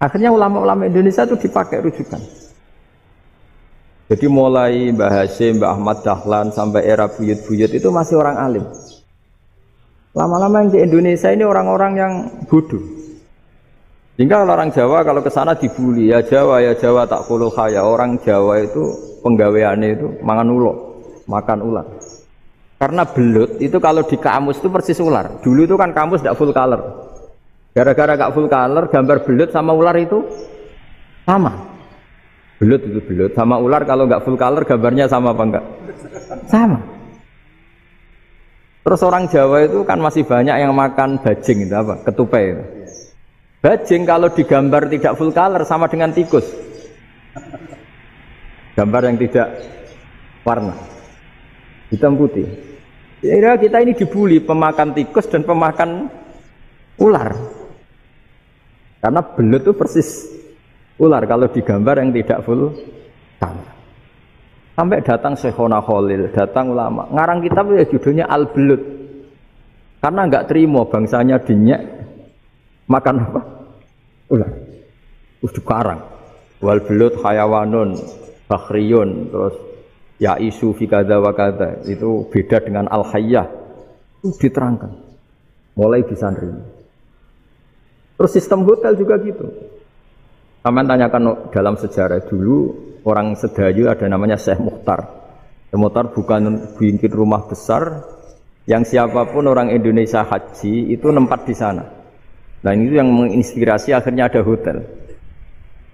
akhirnya ulama-ulama Indonesia itu dipakai rujukan. Jadi mulai Mbah Hasyim, Mbah Ahmad Dahlan sampai era buyut-buyut itu masih orang alim. Lama-lama yang di Indonesia ini orang-orang yang bodoh. Sehingga kalau orang Jawa kalau ke sana dibully, ya Jawa tak kuluh kaya. Orang Jawa itu penggaweannya itu makan ular. Karena belut itu kalau di kamus itu persis ular. Dulu itu kan kamus tidak full color. Gara-gara gak full color, gambar belut sama ular itu sama. Belut itu belut sama ular kalau nggak full color gambarnya sama apa enggak? Sama. Terus orang Jawa itu kan masih banyak yang makan bajing itu apa? Ketupai itu. Bajing kalau digambar tidak full color sama dengan tikus. Gambar yang tidak warna hitam putih. Ya, kita ini dibully pemakan tikus dan pemakan ular. Karena belut itu persis ular kalau digambar yang tidak full color. Sampai datang Syekhona Khalil, datang ulama. Ngarang kitab ya judulnya Al-Belut. Karena enggak terima bangsanya dinyak makan apa? Ular. Terus dikarang. Wal belut hayawanun bakhriyun, terus ya isu fi kadza wa kadza. Itu beda dengan al-hayyah. Itu diterangkan. Mulai bisa nerima. Terus sistem hotel juga gitu. Sampai tanyakan dalam sejarah dulu orang Sedayu ada namanya Syekh Mukhtar. Syekh Mukhtar bukan bikin rumah besar yang siapapun orang Indonesia haji itu nempat di sana. Nah ini yang menginspirasi akhirnya ada hotel.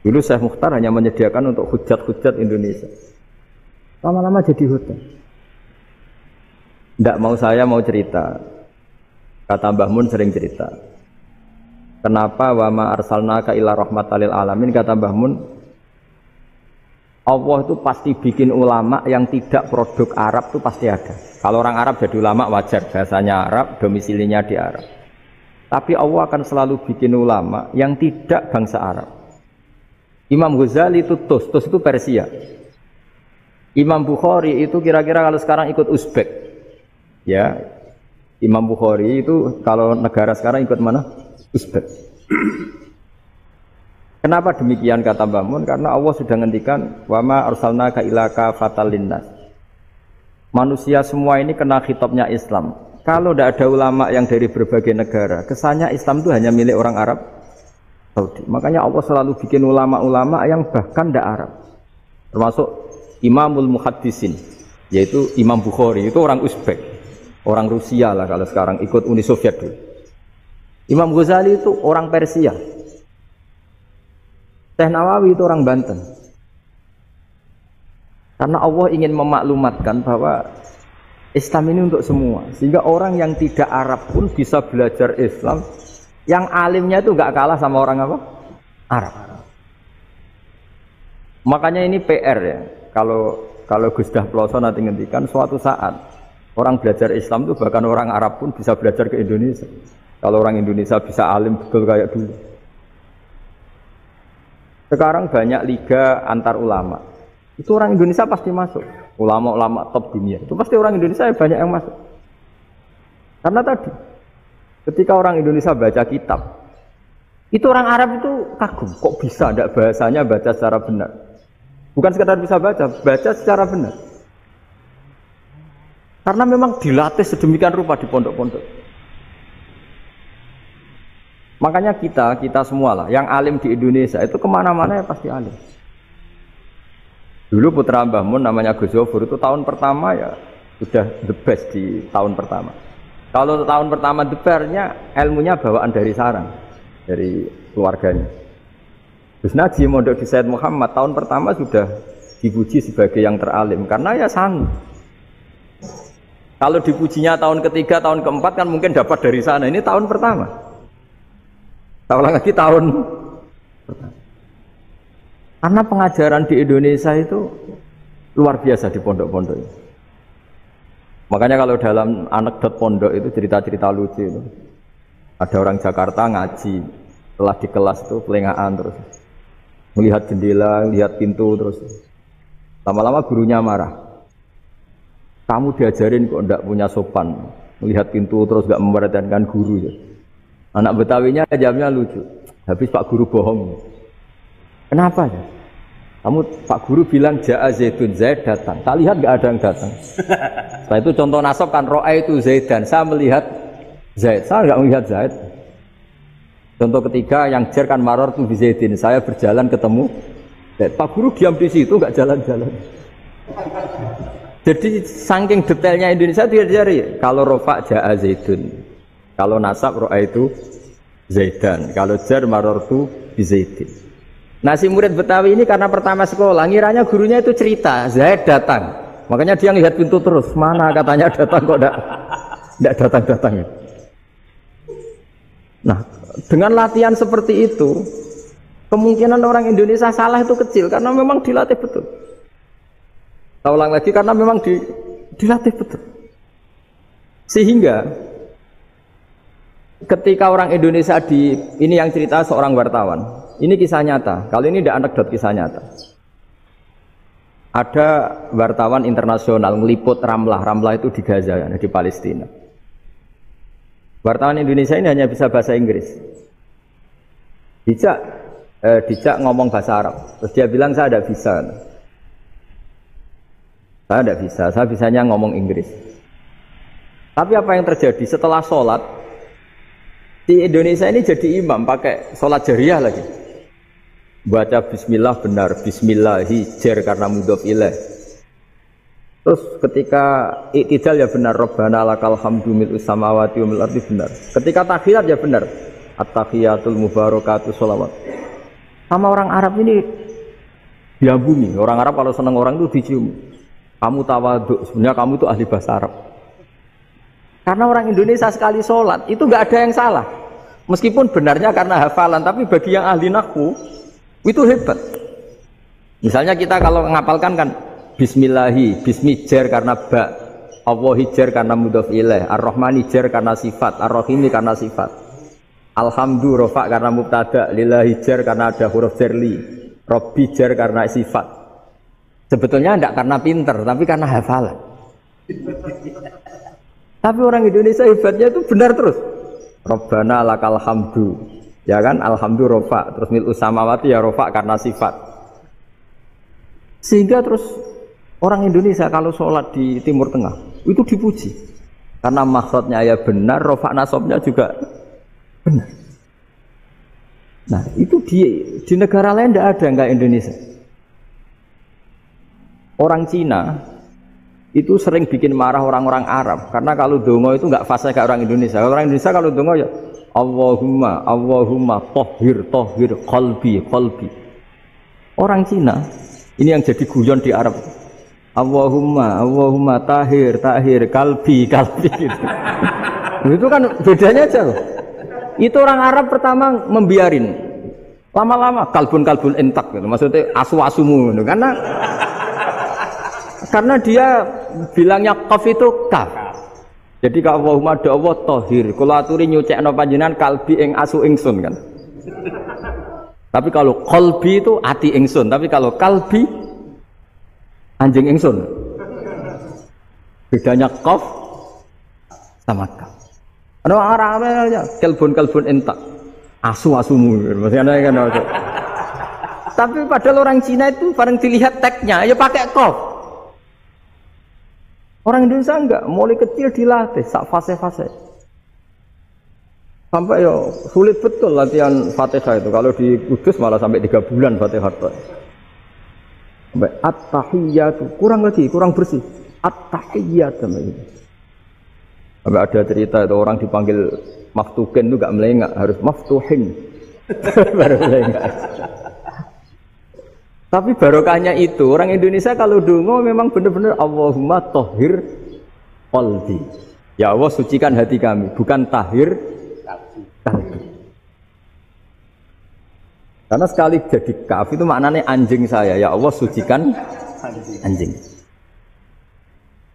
Dulu Syekh Mukhtar hanya menyediakan untuk hujat-hujat Indonesia. Lama-lama jadi hotel. Tidak mau saya mau cerita. Kata Mbah Mun sering cerita. Kenapa wa ma arsalnaka illa rahmatal lil alamin, kata Mbah Mun, Allah itu pasti bikin ulama yang tidak produk Arab itu pasti ada. Kalau orang Arab jadi ulama wajar, bahasanya Arab, domisilinya di Arab. Tapi Allah akan selalu bikin ulama yang tidak bangsa Arab. Imam Ghazali itu Tus itu Persia. Imam Bukhari itu kira-kira kalau sekarang ikut Uzbek. Ya, Imam Bukhari itu kalau negara sekarang ikut mana? Uzbek. Kenapa demikian kata Mbah Mun? Karena Allah sudah ngendikan wa ma arsalnaka illa kafatan linnas. Manusia semua ini kena khitabnya Islam. Kalau tidak ada ulama yang dari berbagai negara, kesannya Islam itu hanya milik orang Arab Saudi. Makanya Allah selalu bikin ulama-ulama yang bahkan tidak Arab. Termasuk Imamul Muhaddisin, yaitu Imam Bukhari, itu orang Uzbek, orang Rusia lah kalau sekarang ikut Uni Soviet dulu. Imam Ghazali itu orang Persia. Syekh Nawawi itu orang Banten. Karena Allah ingin memaklumatkan bahwa Islam ini untuk semua, sehingga orang yang tidak Arab pun bisa belajar Islam. Yang alimnya itu nggak kalah sama orang apa? Arab. Makanya ini PR ya. Kalau Gus Dah Ploso nanti ngendikan suatu saat orang belajar Islam itu bahkan orang Arab pun bisa belajar ke Indonesia. Kalau orang Indonesia bisa alim betul kayak dulu. Sekarang banyak liga antar ulama. Itu orang Indonesia pasti masuk. Ulama-ulama top dunia. Itu pasti orang Indonesia banyak yang masuk. Karena tadi ketika orang Indonesia baca kitab, itu orang Arab itu kagum. Kok bisa ada bahasanya baca secara benar? Bukan sekadar bisa baca secara benar. Karena memang dilatih sedemikian rupa di pondok-pondok. Makanya kita semua lah, yang alim di Indonesia itu kemana-mana ya pasti alim. Dulu putra Mbah Mun namanya Gus Zofur itu tahun pertama ya sudah the best di tahun pertama. Kalau tahun pertama the best-nya ilmunya bawaan dari sarang, dari keluarganya. Gus Naji mondok di Said Muhammad tahun pertama sudah dipuji sebagai yang teralim karena ya sanggup. Kalau dipujinya tahun ketiga, tahun keempat kan mungkin dapat dari sana. Ini tahun pertama. Tahu lagi tahun pertama. Karena pengajaran di Indonesia itu luar biasa di pondok-pondok. Makanya kalau dalam anekdot pondok itu cerita-cerita lucu itu. Ada orang Jakarta ngaji, setelah di kelas itu pelengahan terus. Melihat jendela, lihat pintu terus. Lama-lama gurunya marah. Kamu diajarin kok enggak punya sopan. Melihat pintu terus enggak memperhatikan guru ya. Anak Betawinya jawabnya lucu. Habis Pak Guru bohong. Kenapa ya? Pak Guru bilang Ja'a Zaidun, Zaid datang. Tak lihat enggak ada yang datang. Setelah itu contoh nasab kan ro'a itu Zaidan. Saya melihat Zaid. Saya enggak melihat Zaid. Contoh ketiga yang jar kan maror tu Zaidin. Saya berjalan ketemu Zaid. Pak Guru diam di situ enggak jalan-jalan. Jadi saking detailnya Indonesia dia cari. Kalau rofa Ja'a Zaidun. Kalau nasab ro'a itu Zaidan. Kalau jar maror tu Zaidin. Nah si murid Betawi ini karena pertama sekolah, ngiranya gurunya itu cerita, Zaid datang. Makanya dia ngelihat pintu terus, mana katanya datang kok enggak datang-datang. Nah, dengan latihan seperti itu, kemungkinan orang Indonesia salah itu kecil karena memang dilatih betul. Saya ulang lagi karena memang dilatih betul. Sehingga ketika orang Indonesia ini yang cerita seorang wartawan. Ini kisah nyata, kali ini tidak anekdot, kisah nyata. Ada wartawan internasional meliput Ramlah itu di Gaza, di Palestina. Wartawan Indonesia ini hanya bisa bahasa Inggris. Dijak ngomong bahasa Arab, terus dia bilang saya tidak bisa. Saya tidak bisa, saya bisanya ngomong Inggris. Tapi apa yang terjadi setelah sholat, di Indonesia ini jadi imam, pakai sholat jariah lagi. Baca bismillah benar, bismillahi jar karena mudhof ilaih. Terus ketika iktidal ya benar, Rabbana lakal hamdu mil'us samawati wa mil'ul ardi benar. Ketika tahiyat ya benar, at-tahiyatul mubarakatuh sholawat. Sama orang Arab ini diambungi. Orang Arab kalau senang orang itu dicium. Kamu tawaduk, sebenarnya kamu itu ahli bahasa Arab. Karena orang Indonesia sekali sholat itu nggak ada yang salah. Meskipun benarnya karena hafalan, tapi bagi yang ahli nahwu itu hebat. Misalnya kita kalau ngapalkan kan bismillahi, bismi jar karena ba, Allah jar karena mudhof ilaih, ar-rahmani jar karena sifat, ar-rahimi karena sifat. Alhamdu rafa karena mubtada, lillahi jar karena ada huruf jarli, rabbi jar karena sifat. Sebetulnya tidak karena pinter, tapi karena hafalan. Tapi orang Indonesia hebatnya itu benar terus. Rabbana lakal hamdu, ya kan? Alhamdu rafa, terus mil usamawati ya rafa karena sifat. Sehingga terus orang Indonesia kalau sholat di Timur Tengah itu dipuji karena makhrajnya ya benar, rafa nasabnya juga benar. Nah itu di negara lain tidak ada nggak Indonesia. Orang Cina itu sering bikin marah orang-orang Arab karena kalau dongo itu nggak fasih kayak orang Indonesia. Orang Indonesia kalau dongo ya Allahumma Allahumma tohir tohir qalbi qalbi. Orang Cina ini yang jadi guyon di Arab. Allahumma Allahumma tahir tahir kalbi kalbi gitu. Itu kan bedanya aja loh. Itu orang Arab pertama membiarin, lama-lama kalbun kalbun entak gitu. Maksudnya asu-asumu gitu. Karena dia bilangnya qaf itu kaf. Jadi kalau Allahumma do Allah tahir, kula aturi nyucekno panjenengan kalbi ing asu ingsun kan. Tapi kalau qalbi itu ati ingsun, tapi kalau kalbi anjing ingsun. Bedanya qaf sama kaf. Ana arah-arahnya kalbun entak. Asu-asumu maksudnya kan. Tapi padahal orang Cina itu bareng dilihat teksnya ya pakai qaf. Orang Indonesia enggak, mulai kecil dilatih sak fase-fase. Sampai ya sulit betul latihan Fatihah itu. Kalau di Kudus malah sampai 3 bulan Fatihah itu. Sampai at-tahiyyatu, kurang lagi, kurang bersih. At-tahiyyatu. Sampai ada cerita itu orang dipanggil maftuhin itu enggak melengak, harus maftuhin. Baru melengak. Tapi barokahnya itu orang Indonesia kalau dongo memang benar-benar Allahumma tohir qalbi. Ya Allah sucikan hati kami, bukan tahir kalbi. Karena sekali jadi kaf itu maknanya anjing saya. Ya Allah sucikan anjing.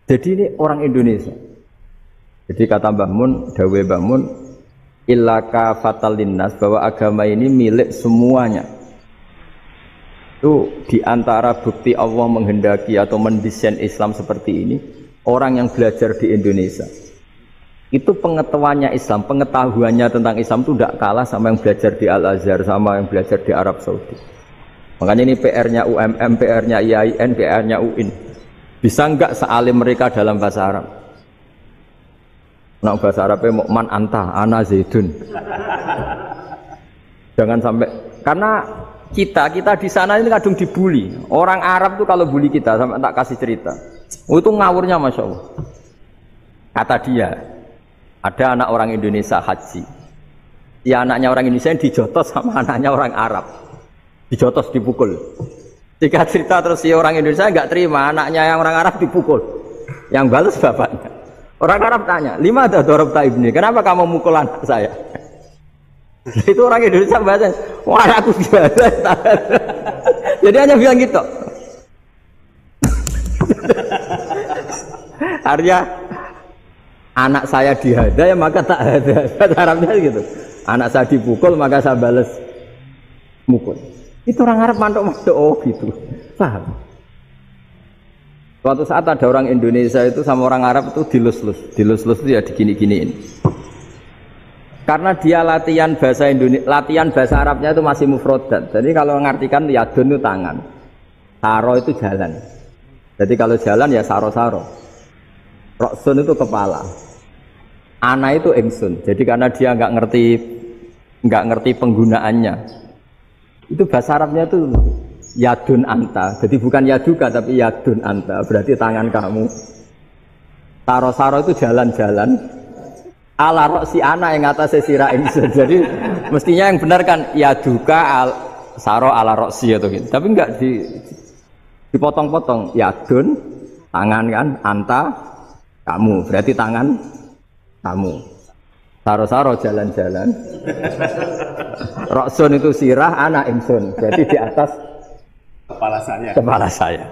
Jadi ini orang Indonesia. Jadi kata Mbah Mun, dawe Mbah Mun, illaka fatal linnas, bahwa agama ini milik semuanya. Itu diantara bukti Allah menghendaki atau mendesain Islam seperti ini, orang yang belajar di Indonesia itu pengetahuannya Islam, pengetahuannya tentang Islam itu tidak kalah sama yang belajar di Al-Azhar, sama yang belajar di Arab Saudi. Makanya ini PR-nya UMM, PR-nya IAIN, PR-nya UIN. Bisa enggak sealim mereka dalam bahasa Arab? Nah, bahasa Arabnya man anta, ana zaidun. Jangan sampai, karena kita di sana ini kadung dibully. Orang Arab tuh kalau bully kita, sampai tak kasih cerita. Oh, itu ngawurnya Masya Allah. Kata dia, ada anak orang Indonesia haji. Ya anaknya orang Indonesia yang dijotos sama anaknya orang Arab. Dijotos, dipukul. Jika cerita terus si orang Indonesia nggak terima, anaknya yang orang Arab dipukul. Yang balas bapaknya. Orang Arab tanya, lima ada dorobta ibni, kenapa kamu mukul anak saya? Itu orang Indonesia bahasa, wah aku biasa. Jadi hanya bilang gitu. Artinya anak saya dihada ya maka tak ada. Bahasa Arabnya gitu. Anak saya dipukul maka saya balas mukul. Itu orang Arab mantuk-mantuk oh gitu. Paham? Suatu saat ada orang Indonesia itu sama orang Arab itu dilus-lus itu ya digini-giniin. Karena dia latihan bahasa Indonesia, latihan bahasa Arabnya itu masih mufrodat. Jadi kalau mengartikan yadun itu tangan, saro itu jalan. Jadi kalau jalan ya saro-saro. Roksun itu kepala, ana itu ingsun. Jadi karena dia nggak ngerti penggunaannya, itu bahasa Arabnya itu yadun anta. Jadi bukan yaduka tapi yadun anta. Berarti tangan kamu. Saro-saro itu jalan-jalan. Ala roksi ana yang atasnya sirah ingsun. Jadi mestinya yang benar kan yaduka saro ala roksi atau gitu. Tapi enggak dipotong-potong. Yadun tangan kan, anta kamu. Berarti tangan kamu. Saro-saro jalan-jalan. Roksun itu sirah, ana ingsun. Jadi di atas Kepala saya.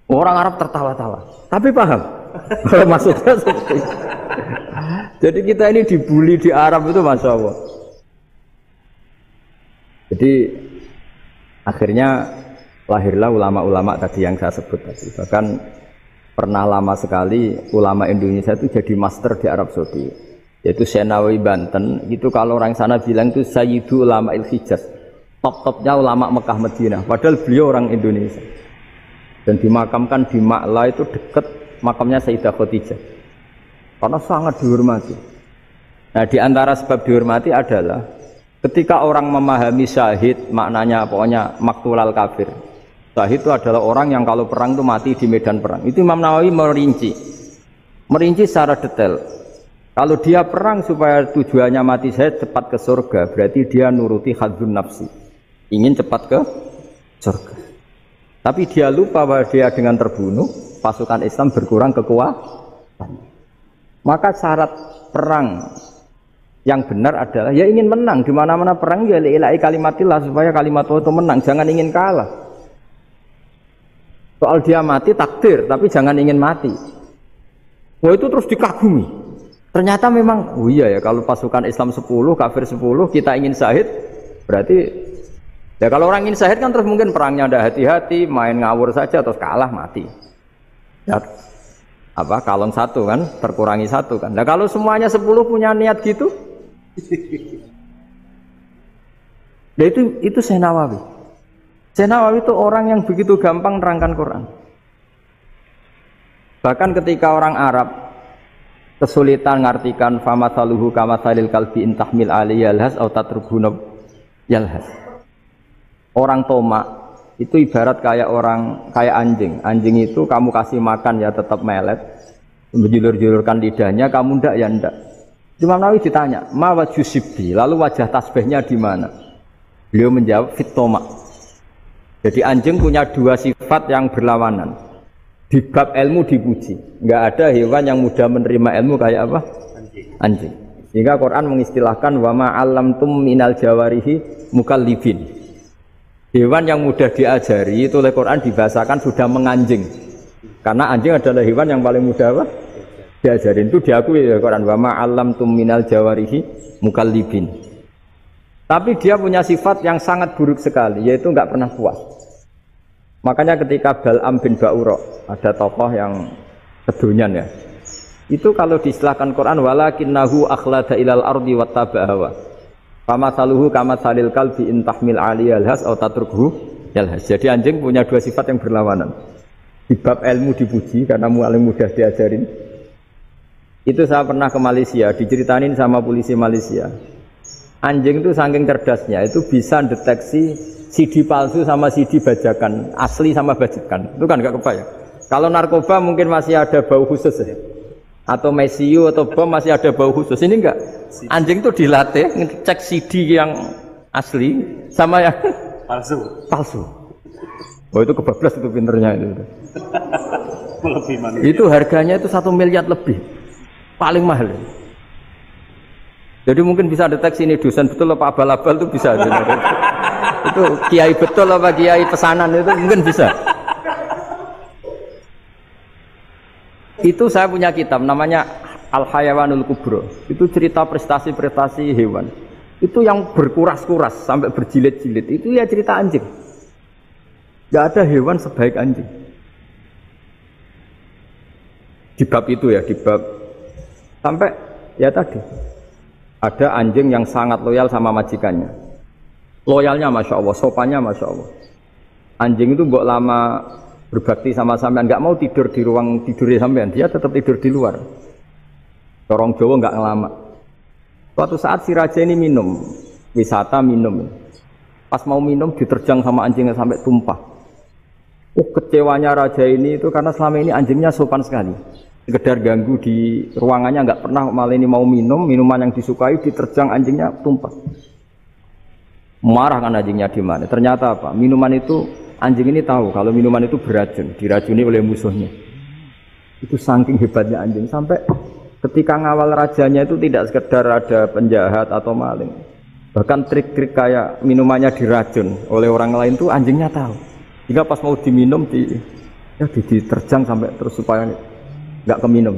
Orang Arab tertawa-tawa. Tapi paham. Kalau maksudnya seperti itu. Jadi kita ini dibully di Arab itu Masya Allah. Jadi akhirnya lahirlah ulama-ulama tadi yang saya sebut tadi. Bahkan pernah lama sekali ulama Indonesia itu jadi master di Arab Saudi. Yaitu Senawi Banten. Itu kalau orang sana bilang itu Sayyidu Ulama Il-Hijaz. Top-topnya ulama Mekah Madinah. Padahal beliau orang Indonesia. Dan dimakamkan di Ma'la itu dekat makamnya Sayyidah Khadijah. Karena sangat dihormati. Nah, di antara sebab dihormati adalah ketika orang memahami syahid, maknanya pokoknya maktulal kafir. Syahid itu adalah orang yang kalau perang itu mati di medan perang. Itu Imam Nawawi merinci secara detail. Kalau dia perang supaya tujuannya mati syahid cepat ke surga, berarti dia nuruti hadzun nafsi. Ingin cepat ke surga. Tapi dia lupa bahwa dia dengan terbunuh, pasukan Islam berkurang kekuatan. Maka syarat perang yang benar adalah ya ingin menang. Di mana-mana perang ya ilahi kalimatillah supaya kalimat Allah itu menang, jangan ingin kalah. Soal dia mati takdir, tapi jangan ingin mati. Wah itu terus dikagumi. Ternyata memang, oh iya ya kalau pasukan Islam 10, kafir 10, kita ingin syahid, berarti ya kalau orang ingin syahid kan terus mungkin perangnya ada hati-hati, main ngawur saja terus kalah mati. Ya, apa kalon satu kan, terkurangi satu kan. Nah kalau semuanya 10 punya niat gitu, ya itu Syekh Nawawi. Syekh Nawawi itu orang yang begitu gampang nerangkan Quran. Bahkan ketika orang Arab kesulitan ngartikan famathaluhu kamathalil kalbi intahmil alaihi yalhas aw tatrukuna yalhas. Orang tomak itu ibarat kayak anjing. Anjing itu kamu kasih makan ya tetap melet, menjulur-julurkan lidahnya, kamu ndak ya ndak. Imam Nawawi ditanya, "Ma wajhu sibbi?" Lalu wajah tasbihnya di mana? Beliau menjawab, "Fit tomak." Jadi anjing punya dua sifat yang berlawanan. Di bab ilmu dipuji. Enggak ada hewan yang mudah menerima ilmu kayak apa? Anjing. Sehingga Quran mengistilahkan wa ma 'allamtum minal jawarihi mukallibin. Hewan yang mudah diajari itu oleh Quran dibahasakan sudah menganjing. Karena anjing adalah hewan yang paling mudah apa? Diajarin. Itu diakui oleh Quran wa ma 'allamtum minal jawarihi mukallibin. Tapi dia punya sifat yang sangat buruk sekali, yaitu enggak pernah puas. Makanya ketika Bal'am bin Ba'ura, ada tokoh yang kedonyan ya. Itu kalau diistilahkan Quran walakinnahu akhlada ilal ardi wattaba'a hawa. Famathaluhu kamathalil kalbi in tahmil 'alaihi yalhas aw tatrukhu yalhas. Jadi anjing punya dua sifat yang berlawanan. Di bab ilmu dipuji karena paling mudah diajarin. Itu saya pernah ke Malaysia, diceritain sama polisi Malaysia. Anjing itu saking cerdasnya itu bisa deteksi CD palsu sama CD bajakan, asli sama bajakan. Itu kan gak kebayang. Kalau narkoba mungkin masih ada bau khusus ya. Atau mesiu atau bom masih ada bau khusus. Ini enggak. Anjing itu dilatih ngecek CD yang asli sama yang palsu. Oh itu kebablas itu pinternya itu. Itu harganya itu 1 miliar lebih. Paling mahal. Jadi mungkin bisa deteksi ini dosen betul apa abal-abal itu bisa. Itu kiai betul apa kiai pesanan itu mungkin bisa. Itu saya punya kitab namanya Al-Hayawanul Kubro. Itu cerita prestasi-prestasi hewan. Itu yang berkuras-kuras sampai berjilid-jilid. Itu ya cerita anjing. Gak ada hewan sebaik anjing. Di bab itu ya, di bab sampai ya tadi. Ada anjing yang sangat loyal sama majikannya. Loyalnya Masya Allah, sopannya Masya Allah. Anjing itu mbok lama berbakti sama sampean, nggak mau tidur di ruang tidurnya sampean, dia tetap tidur di luar. Orang Jawa nggak ngelama. Suatu saat si raja ini minum, wisata minum. Pas mau minum diterjang sama anjingnya sampai tumpah. Kecewanya raja ini itu karena selama ini anjingnya sopan sekali. Sekedar ganggu di ruangannya nggak pernah, malah ini mau minum minuman yang disukai diterjang anjingnya tumpah. Marah kan anjingnya di mana? Ternyata apa? Minuman itu anjing ini tahu kalau minuman itu beracun, diracuni oleh musuhnya. Itu saking hebatnya anjing sampai ketika ngawal rajanya itu tidak sekedar ada penjahat atau maling. Bahkan trik-trik kayak minumannya diracun oleh orang lain itu anjingnya tahu. Jika pas mau diminum diterjang sampai terus supaya nggak keminum.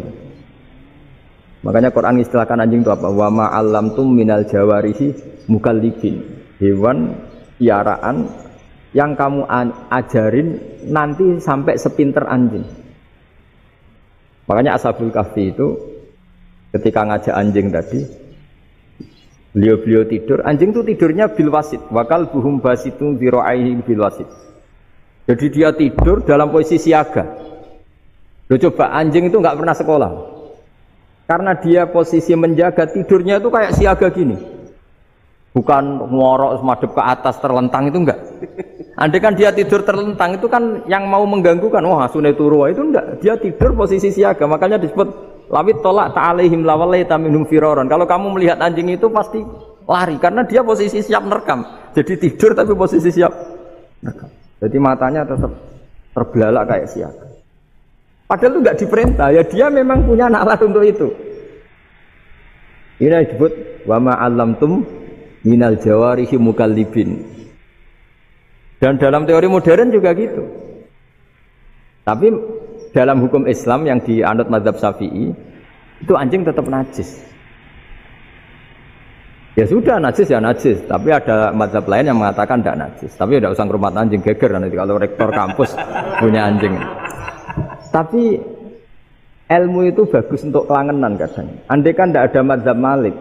Makanya Quran istilahkan anjing itu apa? Wa ma 'allamtum minal jawarihi mukallibin. Hewan piaraan yang kamu ajarin nanti sampai sepinter anjing. Makanya Ashabul Kahfi itu ketika ngajak anjing tadi, beliau tidur, anjing itu tidurnya bil wasit, wakal buhum basitun dzira'aihi bil wasit. Jadi dia tidur dalam posisi siaga. Loh, coba anjing itu nggak pernah sekolah, karena dia posisi menjaga, tidurnya itu kayak siaga gini, bukan ngorok madep ke atas terlentang, itu enggak. Andai kan dia tidur terlentang itu kan yang mau mengganggu kan, wah sunai turu, itu enggak. Dia tidur posisi siaga, makanya disebut lawit tolak ta'alaihim lawalaita minhum firaron. Kalau kamu melihat anjing itu pasti lari, karena dia posisi siap merekam. Jadi tidur tapi posisi siap merekam. Jadi matanya tetap terbelalak kayak siaga. Padahal itu enggak diperintah, ya dia memang punya nalar untuk itu. Ini disebut wa ma 'allamtum minal jawarihi mukallibin. Dan dalam teori modern juga gitu. Tapi dalam hukum Islam yang dianut mazhab Syafi'i itu anjing tetap najis. Ya sudah najis ya najis, tapi ada mazhab lain yang mengatakan tidak najis. Tapi tidak usah ngrumat anjing, geger nanti kalau rektor kampus punya anjing. Tapi ilmu itu bagus untuk kelangenan kadang. Andai kan tidak ada mazhab Malik,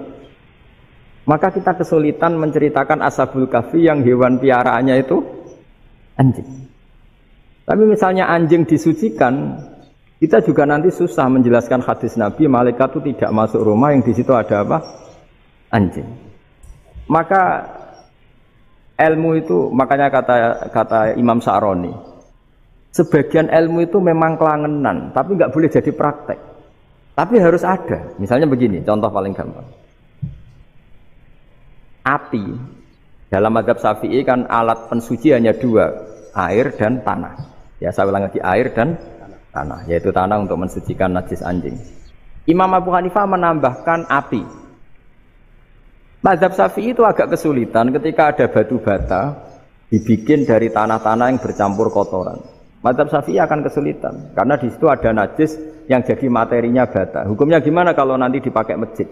maka kita kesulitan menceritakan Ashabul Kahfi yang hewan piaraannya itu anjing. Tapi misalnya anjing disucikan, kita juga nanti susah menjelaskan hadis Nabi malaikat itu tidak masuk rumah yang di situ ada apa? Anjing. Maka ilmu itu, makanya kata Imam Sa'roni, sebagian ilmu itu memang kelangenan, tapi nggak boleh jadi praktek. Tapi harus ada. Misalnya begini, contoh paling gampang. Api dalam mazhab Syafi'i kan alat pensuci hanya dua, air dan tanah. Ya saya ulang lagi, air dan tanah, yaitu tanah untuk mensucikan najis anjing. Imam Abu Hanifah menambahkan api. Mazhab Syafi'i itu agak kesulitan ketika ada batu bata dibikin dari tanah-tanah yang bercampur kotoran. Mazhab Syafi'i akan kesulitan karena di situ ada najis yang jadi materinya bata. Hukumnya gimana kalau nanti dipakai masjid?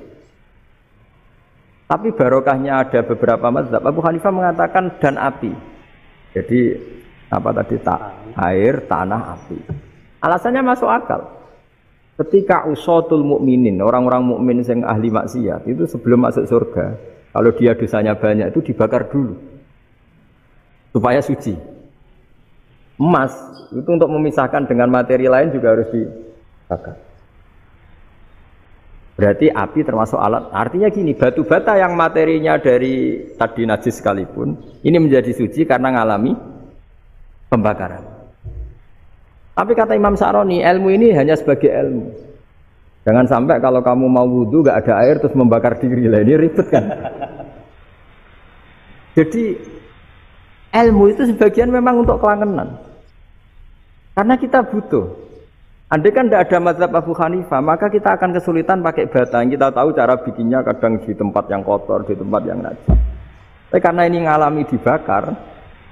Tapi barokahnya ada beberapa mazhab. Abu Hanifah mengatakan dan api. Jadi apa tadi, air, tanah, api. Alasannya masuk akal. Ketika usatul mukminin, orang-orang mukmin yang ahli maksiat itu sebelum masuk surga, kalau dia dosanya banyak itu dibakar dulu supaya suci. Emas itu untuk memisahkan dengan materi lain juga harus dibakar. Berarti api termasuk alat. Artinya gini, batu bata yang materinya dari tadi najis sekalipun, ini menjadi suci karena mengalami pembakaran. Tapi kata Imam Sa'roni, ilmu ini hanya sebagai ilmu. Jangan sampai kalau kamu mau wudhu gak ada air terus membakar diri, lah ini ribet kan. Jadi ilmu itu sebagian memang untuk kelangenan. Karena kita butuh. Andai kan tidak ada mazhab Abu Hanifah, maka kita akan kesulitan pakai bata. Kita tahu cara bikinnya kadang di tempat yang kotor, di tempat yang najis. Tapi karena ini ngalami dibakar,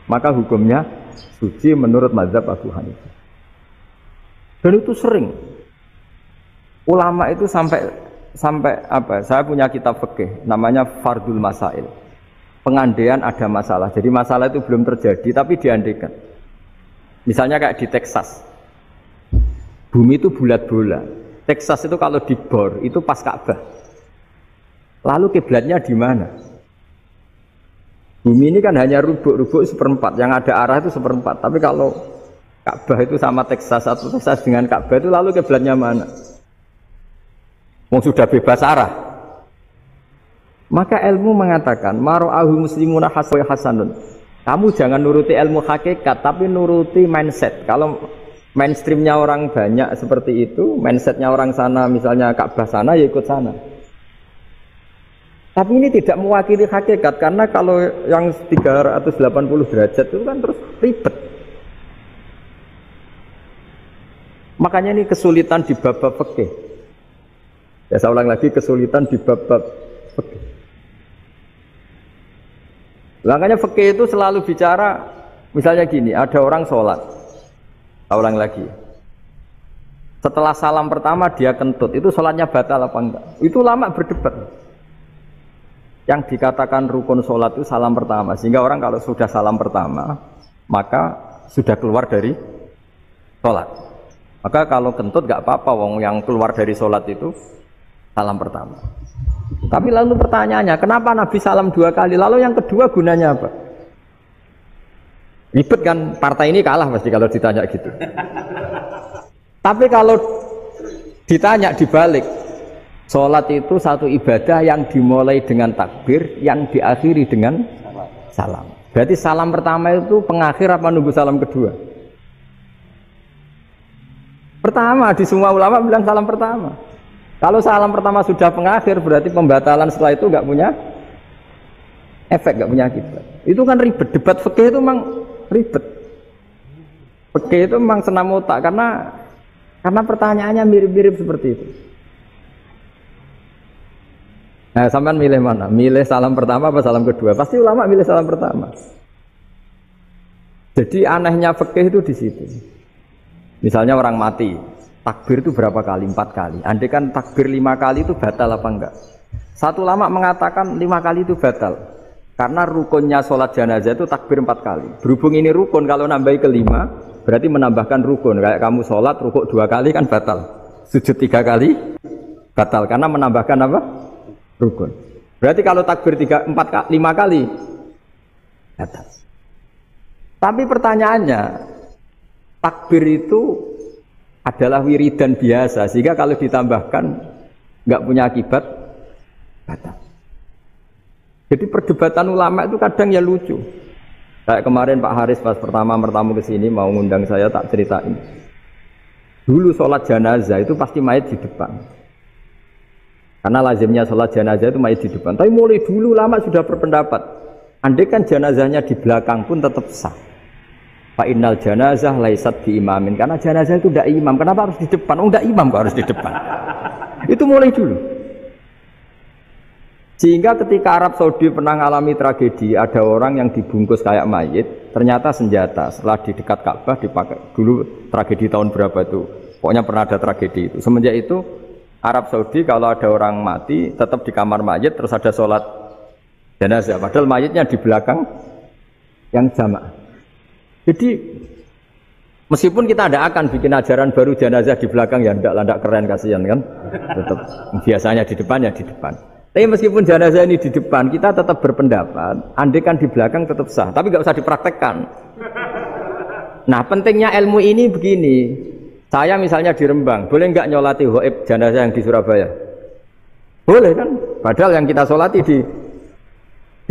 maka hukumnya suci menurut mazhab Abu Hanifah. Dan itu sering. Ulama itu sampai apa? Saya punya kitab fikih namanya Fardul Masail. Pengandaian ada masalah. Jadi masalah itu belum terjadi tapi diandaikan. Misalnya kayak di Texas. Bumi itu bulat bola. Texas itu kalau dibor itu pas Ka'bah. Lalu kiblatnya di mana? Bumi ini kan hanya rubuk-rubuk seperempat. Yang ada arah itu seperempat. Tapi kalau Ka'bah itu sama Texas atau Texas dengan Ka'bah itu lalu kiblatnya mana? Wong sudah bebas arah. Maka ilmu mengatakan mara'ahu muslimuna hasanun. Kamu jangan nuruti ilmu hakikat tapi nuruti mindset. Kalau mainstreamnya orang banyak seperti itu, mindsetnya orang sana misalnya Ka'bah sana ya ikut sana. Tapi ini tidak mewakili hakikat karena kalau yang 380 derajat itu kan terus ribet. Makanya ini kesulitan di bab-bab fikih. Ya saya ulang lagi, kesulitan di bab-bab fikih. Makanya fikih itu selalu bicara Misalnya gini, ada orang sholat, saya ulang lagi. Setelah salam pertama dia kentut, itu sholatnya batal apa enggak? Itu ulama berdebat. Yang dikatakan rukun sholat itu salam pertama, sehingga orang kalau sudah salam pertama, maka sudah keluar dari sholat. Maka kalau kentut enggak apa-apa, wong yang keluar dari sholat itu salam pertama. Tapi lalu pertanyaannya, kenapa Nabi salam 2 kali? Lalu yang kedua gunanya apa? Ribet kan, partai ini kalah pasti kalau ditanya gitu. Tapi kalau ditanya dibalik, sholat itu satu ibadah yang dimulai dengan takbir, yang diakhiri dengan salam. Berarti salam pertama itu pengakhir apa nunggu salam kedua? Pertama, di semua ulama bilang salam pertama. Kalau salam pertama sudah pengakhir, berarti pembatalan setelah itu nggak punya efek, nggak punya akibat. Itu kan ribet, debat fikih itu memang ribet. Fikih itu memang senam otak karena pertanyaannya mirip-mirip seperti itu. Nah, sampean milih mana? Milih salam pertama apa salam kedua? Pasti ulama milih salam pertama. Jadi anehnya fikih itu di situ. Misalnya orang mati, takbir itu berapa kali? 4 kali. Andai kan takbir 5 kali itu batal apa enggak? Satu ulama mengatakan 5 kali itu batal. Karena rukunnya sholat jenazah itu takbir 4 kali. Berhubung ini rukun, kalau nambahi ke 5, berarti menambahkan rukun. Kayak kamu sholat, rukuk 2 kali kan batal. Sujud 3 kali, batal. Karena menambahkan apa? Rukun. Berarti kalau takbir 5 kali, batal. Tapi pertanyaannya, takbir itu adalah wiridan biasa. Sehingga kalau ditambahkan, nggak punya akibat, batal. Jadi perdebatan ulama itu kadang ya lucu. Kayak kemarin Pak Haris pas pertama bertamu ke sini mau ngundang saya, tak ceritain. Dulu sholat jenazah itu pasti mayit di depan. Karena lazimnya sholat jenazah itu mayit di depan. Tapi mulai dulu ulama sudah berpendapat, andai kan jenazahnya di belakang pun tetap sah. Fa innal janazah laisat bi imamin. Karena jenazah itu tidak imam. Kenapa harus di depan? Oh, tidak imam kok harus di depan. Itu mulai dulu. Sehingga ketika Arab Saudi pernah mengalami tragedi, ada orang yang dibungkus kayak mayit, ternyata senjata. Setelah di dekat Ka'bah dipakai. Dulu tragedi tahun berapa itu? Pokoknya pernah ada tragedi itu. Semenjak itu Arab Saudi kalau ada orang mati tetap di kamar mayit, terus ada sholat jenazah. Padahal mayitnya di belakang yang jamaah. Jadi meskipun kita tidak akan bikin ajaran baru jenazah di belakang, ya tidak keren, kasihan kan. Tetap biasanya di depan ya di depan. Tapi meskipun jenazah ini di depan, kita tetap berpendapat, andai kan di belakang tetap sah, tapi nggak usah dipraktekkan. Nah, pentingnya ilmu ini begini. Saya misalnya di Rembang, boleh nggak nyolati ghaib jenazah yang di Surabaya? Boleh kan? Padahal yang kita sholati di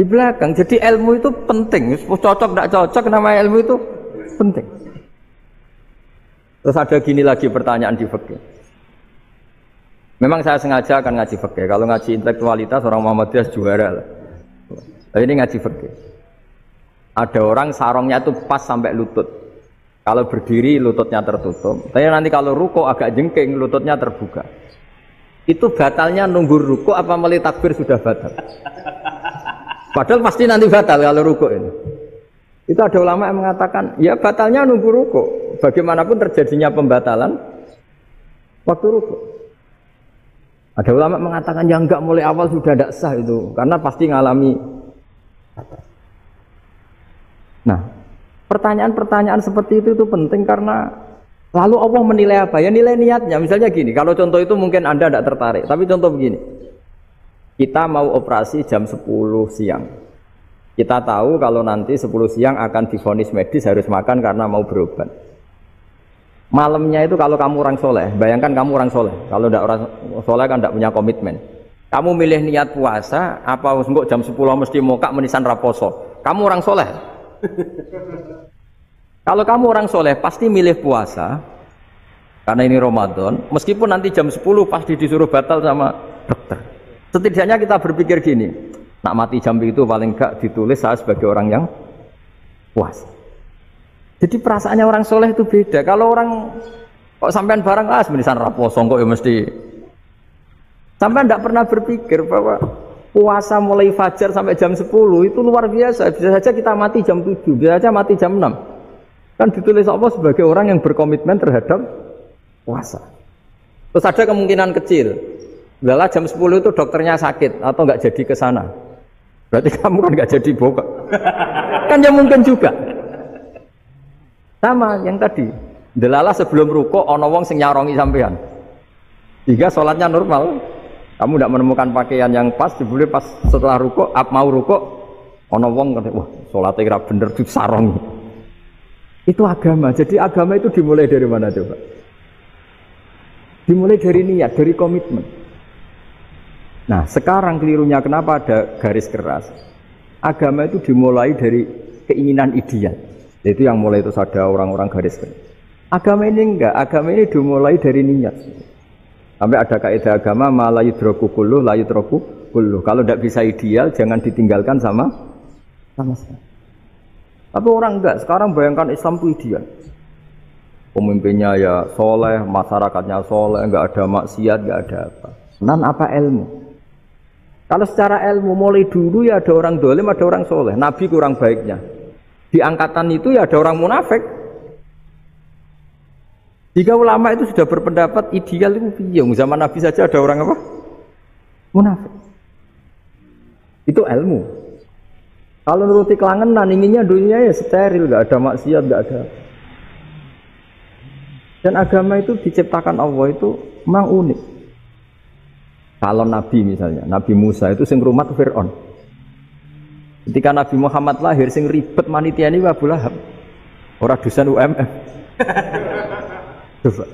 belakang. Jadi ilmu itu penting. Cocok tidak cocok, nama ilmu itu penting. Terus ada gini lagi pertanyaan di fikih. Memang saya sengaja akan ngaji fikih. Kalau ngaji intelektualitas orang Muhammadiyah juara lah. Tapi ini ngaji fikih. Ada orang sarungnya itu pas sampai lutut. Kalau berdiri lututnya tertutup. Tapi nanti kalau ruko agak jengking lututnya terbuka. Itu batalnya nunggu ruko apa mulai takbir sudah batal? Padahal pasti nanti batal kalau ruko ini. Itu ada ulama yang mengatakan, ya batalnya nunggu ruko. Bagaimanapun terjadinya pembatalan waktu ruko. Ada ulama mengatakan yang enggak mulai awal sudah tidak sah itu, karena pasti ngalami. Nah, pertanyaan-pertanyaan seperti itu penting karena lalu Allah menilai apa? Ya nilai niatnya. Misalnya gini, kalau contoh itu mungkin Anda tidak tertarik, tapi contoh begini. Kita mau operasi jam 10 siang. Kita tahu kalau nanti 10 siang akan divonis medis harus makan karena mau berobat. Malamnya itu kalau kamu orang soleh, bayangkan kamu orang soleh. Kalau tidak orang soleh kan tidak punya komitmen. Kamu milih niat puasa, apa enggak jam 10 mesti mokak menisan raposo. Kamu orang soleh. Kalau kamu orang soleh pasti milih puasa karena ini Ramadan. Meskipun nanti jam 10 pasti disuruh batal sama dokter. Setidaknya kita berpikir gini, nak mati jam itu paling enggak ditulis saya sebagai orang yang puasa. Jadi perasaannya orang soleh itu beda. Kalau orang kok sampean barang menisan raposo kok ya mesti. Sampean tidak pernah berpikir bahwa Puasa mulai fajar sampai jam 10 itu luar biasa. Bisa saja kita mati jam 7, bisa saja mati jam 6. Kan ditulis Allah sebagai orang yang berkomitmen terhadap puasa. Terus ada kemungkinan kecil, lala jam 10 itu dokternya sakit atau nggak jadi ke sana. Berarti kamu kan nggak jadi buka. Kan ya mungkin juga. Sama yang tadi. Delala sebelum ruko ono wong sing nyarongi sampean. Jika sholatnya normal, kamu tidak menemukan pakaian yang pas, jebule pas setelah ruko, mau ruko, ono wong kata, wah sholatnya kira bener disarongi. Itu agama. Jadi agama itu dimulai dari mana coba? Dimulai dari niat, dari komitmen. Nah sekarang kelirunya kenapa ada garis keras? Agama itu dimulai dari keinginan ideal. Itu yang mulai itu ada orang-orang garis keras. Agama ini enggak, agama ini dimulai dari niat. Sampai ada kaidah agama la yudroku kulluh, la yudroku kulluh. Kalau tidak bisa ideal jangan ditinggalkan sama sekali. Tapi orang enggak, sekarang bayangkan Islam itu ideal. Pemimpinnya ya soleh, masyarakatnya soleh, enggak ada maksiat, enggak ada apa. Nan apa ilmu? Kalau secara ilmu mulai dulu ya ada orang dolim, ada orang soleh. Nabi kurang baiknya. Di angkatan itu ya ada orang munafik. Jika ulama itu sudah berpendapat ideal itu yang zaman Nabi saja ada orang apa? Munafik. Itu ilmu. Kalau nuruti kelangenan inginnya dunia ya steril, enggak ada maksiat, enggak ada. Dan agama itu diciptakan Allah itu memang unik. Kalau Nabi misalnya, Nabi Musa itu sing rumat Fir'aun. Ketika Nabi Muhammad lahir sing ribet manitia ini Abu Lahab. Orang dosen UMF. Coba.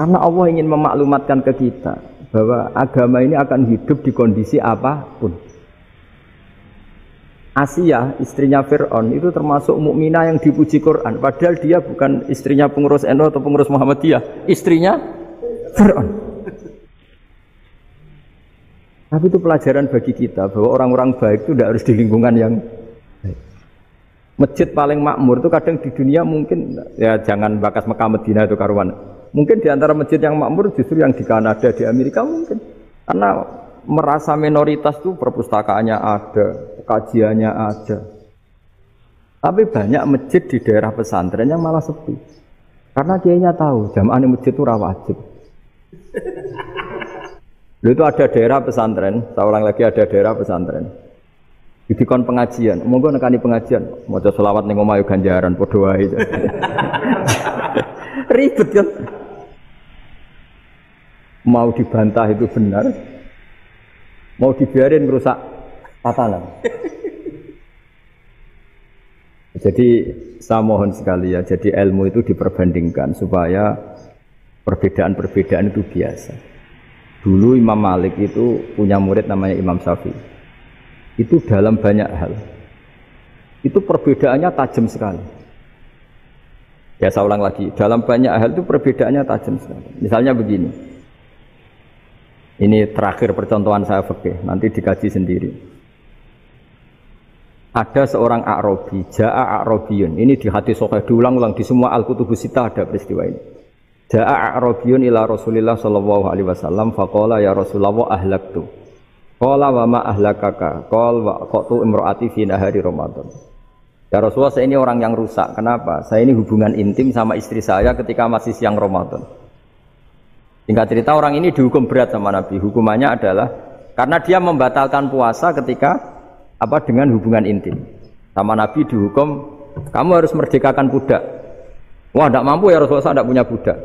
Karena Allah ingin memaklumatkan ke kita bahwa agama ini akan hidup di kondisi apapun. Asia, istrinya Fir'aun itu termasuk mukminah yang dipuji Quran. Padahal dia bukan istrinya pengurus NU atau pengurus Muhammadiyah, istrinya Fir'aun. Tapi itu pelajaran bagi kita bahwa orang-orang baik itu tidak harus di lingkungan yang baik. Masjid paling makmur itu kadang di dunia mungkin ya jangan bakas Mekah Medina itu karuan. Mungkin di antara masjid yang makmur justru yang di Kanada, di Amerika mungkin. Karena merasa minoritas itu perpustakaannya ada, kajiannya ada. Tapi banyak masjid di daerah pesantren yang malah sepi. Karena kiainya tahu jamaah di masjid itu wajib. Itu ada daerah pesantren, saya ulang lagi ada daerah pesantren. Dikon pengajian, monggo nekani pengajian, maca selawat ning omah ganjaran padha wae. Ribet kan? Mau dibantah itu benar, mau dibiarin merusak tatanan. Jadi saya mohon sekali ya, jadi ilmu itu diperbandingkan supaya perbedaan-perbedaan itu biasa. Dulu Imam Malik itu punya murid namanya Imam Syafi'i. Itu dalam banyak hal. Itu perbedaannya tajam sekali. Ya saya ulang lagi, dalam banyak hal itu perbedaannya tajam sekali. Misalnya begini. Ini terakhir percontohan saya fikih, nanti dikaji sendiri. Ada seorang A'rabi, Ja'a A'rabiyun. Ini di hadis sahih diulang-ulang di semua Al-Kutubus Sittah ada peristiwa ini. Ja'a A'rabiyun ila Rasulillah sallallahu alaihi wasallam faqala ya Rasulullah ahlaktu. Qala wa ma ahlakaka? Qala wa qatu imraati fi nahari Ramadan. Ya Rasulullah, saya ini orang yang rusak. Kenapa? Saya ini hubungan intim sama istri saya ketika masih siang Ramadan. Singkat cerita orang ini dihukum berat sama Nabi. Hukumannya adalah karena dia membatalkan puasa ketika dengan hubungan intim. Sama Nabi dihukum, kamu harus merdekakan budak. Wah, tidak mampu ya Rasulullah, saya tidak punya budak.